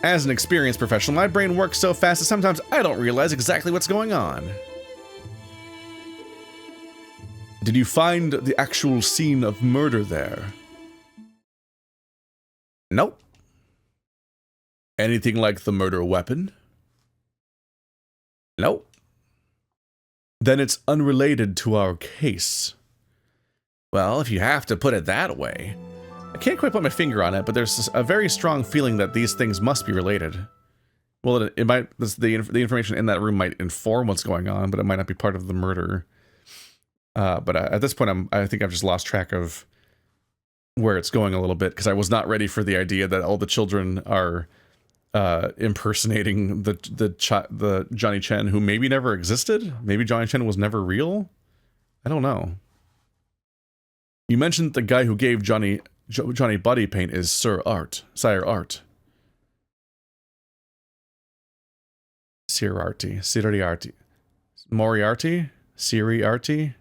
As an experienced professional, my brain works so fast that sometimes I don't realize exactly what's going on. Did you find the actual scene of murder there? Nope. Anything like the murder weapon? Nope. Then it's unrelated to our case. Well, if you have to put it that way. I can't quite put my finger on it, but there's a very strong feeling that these things must be related. Well, it might. The information in that room might inform what's going on, but it might not be part of the murder. But at this point, I think I've just lost track of where it's going a little bit, because I was not ready for the idea that all the children are impersonating the Johnny Chen, who maybe never existed. Maybe Johnny Chen was never real. I don't know. You mentioned the guy who gave Johnny body paint is Sire Art. Moriarty? Siriarty?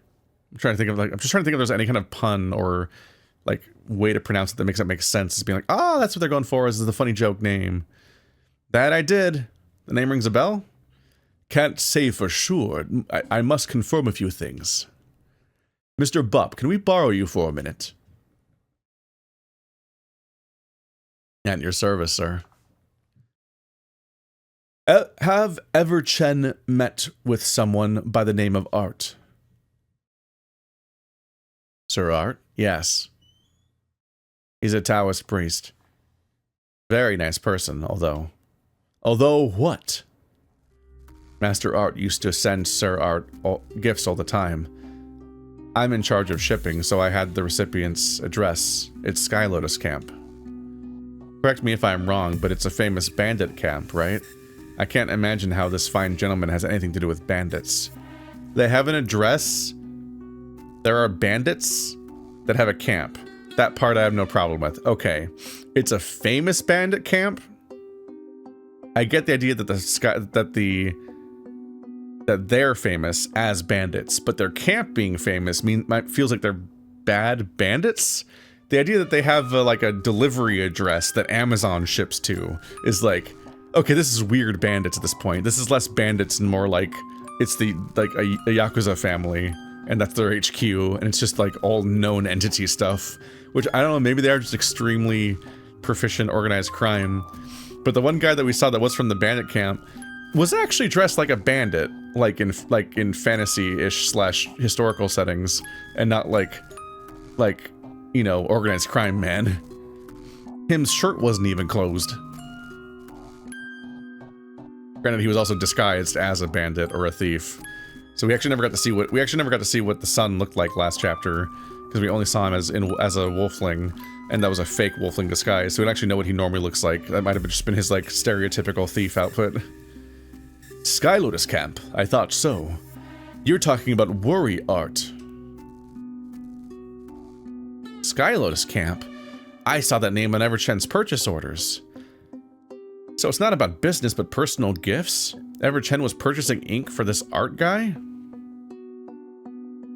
I'm just trying to think of if there's any kind of pun or like way to pronounce it that makes it make sense. It's being like, oh, that's what they're going for, is the funny joke name. That I did. The name rings a bell? Can't say for sure. I must confirm a few things. Mr. Bupp, can we borrow you for a minute? At your service, sir. Have Ever Chen met with someone by the name of Art? Sir Art? Yes. He's a Taoist priest. Very nice person, although... Although what? Master Art used to send Sir Art gifts all the time. I'm in charge of shipping, so I had the recipient's address. It's Sky Lotus Camp. Correct me if I'm wrong, but it's a famous bandit camp, right? I can't imagine how this fine gentleman has anything to do with bandits. They have an address. There are bandits that have a camp. That part I have no problem with. Okay. It's a famous bandit camp? I get the idea that that they're famous as bandits, but their camp being famous feels like they're bad bandits? The idea that they have like a delivery address that Amazon ships to is like, okay, this is weird bandits at this point. This is less bandits and more like it's a Yakuza family, and that's their HQ, and it's just like all known entity stuff which I don't know, maybe they are just extremely proficient organized crime. But the one guy that we saw that was from the bandit camp was actually dressed like a bandit, like in fantasy-ish / historical settings, and not like, you know, organized crime man. His shirt wasn't even closed. Granted, he was also disguised as a bandit or a thief. So we actually never got to see what the son looked like last chapter, because we only saw him as a wolfling, and that was a fake wolfling disguise. So we don't actually know what he normally looks like. That might have just been his like stereotypical thief outfit. Sky Lotus Camp. I thought so. You're talking about worry art. Sky Lotus Camp. I saw that name on Everchen's purchase orders. So it's not about business, but personal gifts? Everchen was purchasing ink for this art guy?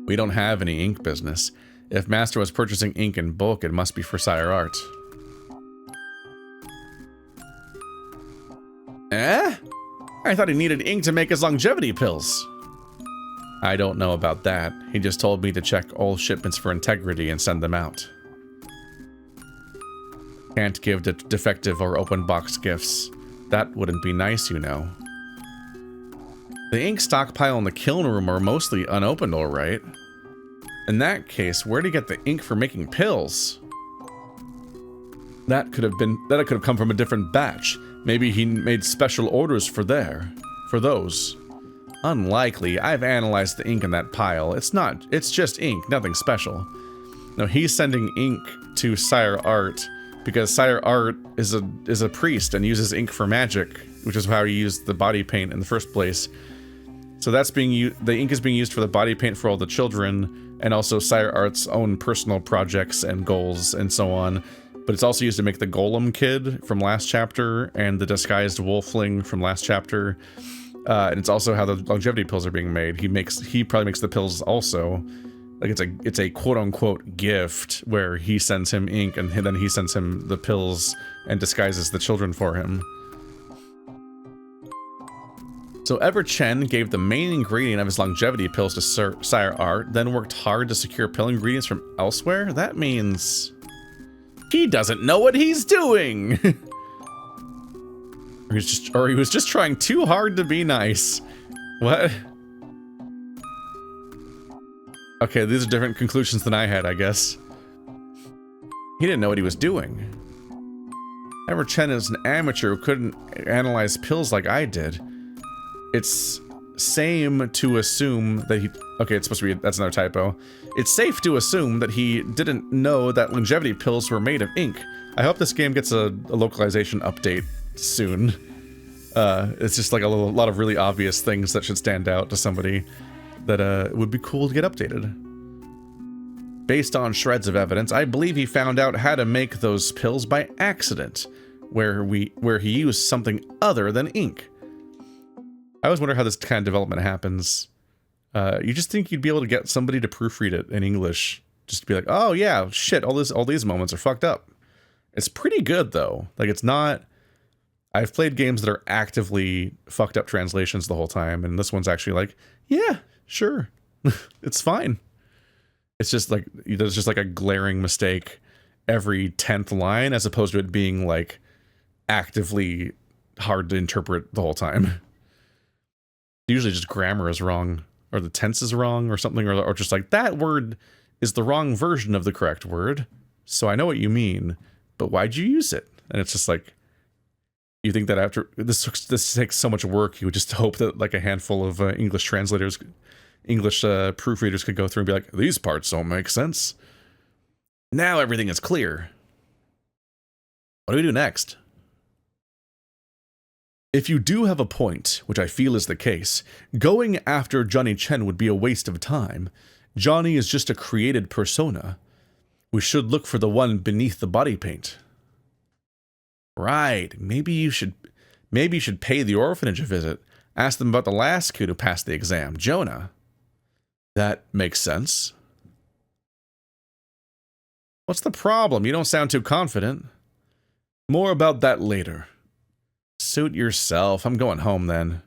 We don't have any ink business. If Master was purchasing ink in bulk, it must be for Sire Art. Eh? I thought he needed ink to make his longevity pills. I don't know about that. He just told me to check all shipments for integrity and send them out. Can't give defective or open box gifts. That wouldn't be nice, you know. The ink stockpile in the kiln room are mostly unopened, alright. In that case, where'd he get the ink for making pills? That could have come from a different batch. Maybe he made special orders for those. Unlikely. I've analyzed the ink in that pile. It's just ink, nothing special. No, he's sending ink to Sire Art because Sire Art is a priest and uses ink for magic, which is how he used the body paint in the first place. So that's being used. The ink is being used for the body paint for all the children, and also Sire Art's own personal projects and goals and so on. But it's also used to make the golem kid from last chapter and the disguised wolfling from last chapter. And it's also how the longevity pills are being made. He probably makes the pills also. Like it's a quote unquote gift where he sends him ink and then he sends him the pills and disguises the children for him. So Everchen gave the main ingredient of his longevity pills to Sire Art, then worked hard to secure pill ingredients from elsewhere? That means he doesn't know what he's doing! Or he was just trying too hard to be nice. What? Okay, these are different conclusions than I had, I guess. He didn't know what he was doing. Everchen is an amateur who couldn't analyze pills like I did. It's same to assume that he... Okay, it's supposed to be... That's another typo. It's safe to assume that he didn't know that longevity pills were made of ink. I hope this game gets a localization update soon. It's just like a lot of really obvious things that should stand out to somebody that would be cool to get updated. Based on shreds of evidence, I believe he found out how to make those pills by accident, where he used something other than ink. I always wonder how this kind of development happens. You just think you'd be able to get somebody to proofread it in English, just to be like, oh yeah, shit, all these moments are fucked up. It's pretty good though. Like it's not. I've played games that are actively fucked up translations the whole time, and this one's actually like, yeah, sure, it's fine. It's just like there's just like a glaring mistake every 10th line, as opposed to it being like actively hard to interpret the whole time. Usually just grammar is wrong, or the tense is wrong, or something, or just like, that word is the wrong version of the correct word, so I know what you mean, but why'd you use it? And it's just like, you think that after, this takes so much work, you would just hope that like a handful of English translators, English proofreaders could go through and be like, these parts don't make sense. Now everything is clear. What do we do next? If you do have a point, which I feel is the case, going after Johnny Chen would be a waste of time. Johnny is just a created persona. We should look for the one beneath the body paint. Right, maybe you should pay the orphanage a visit. Ask them about the last kid who passed the exam, Jonah. That makes sense. What's the problem? You don't sound too confident. More about that later. Suit yourself. I'm going home then.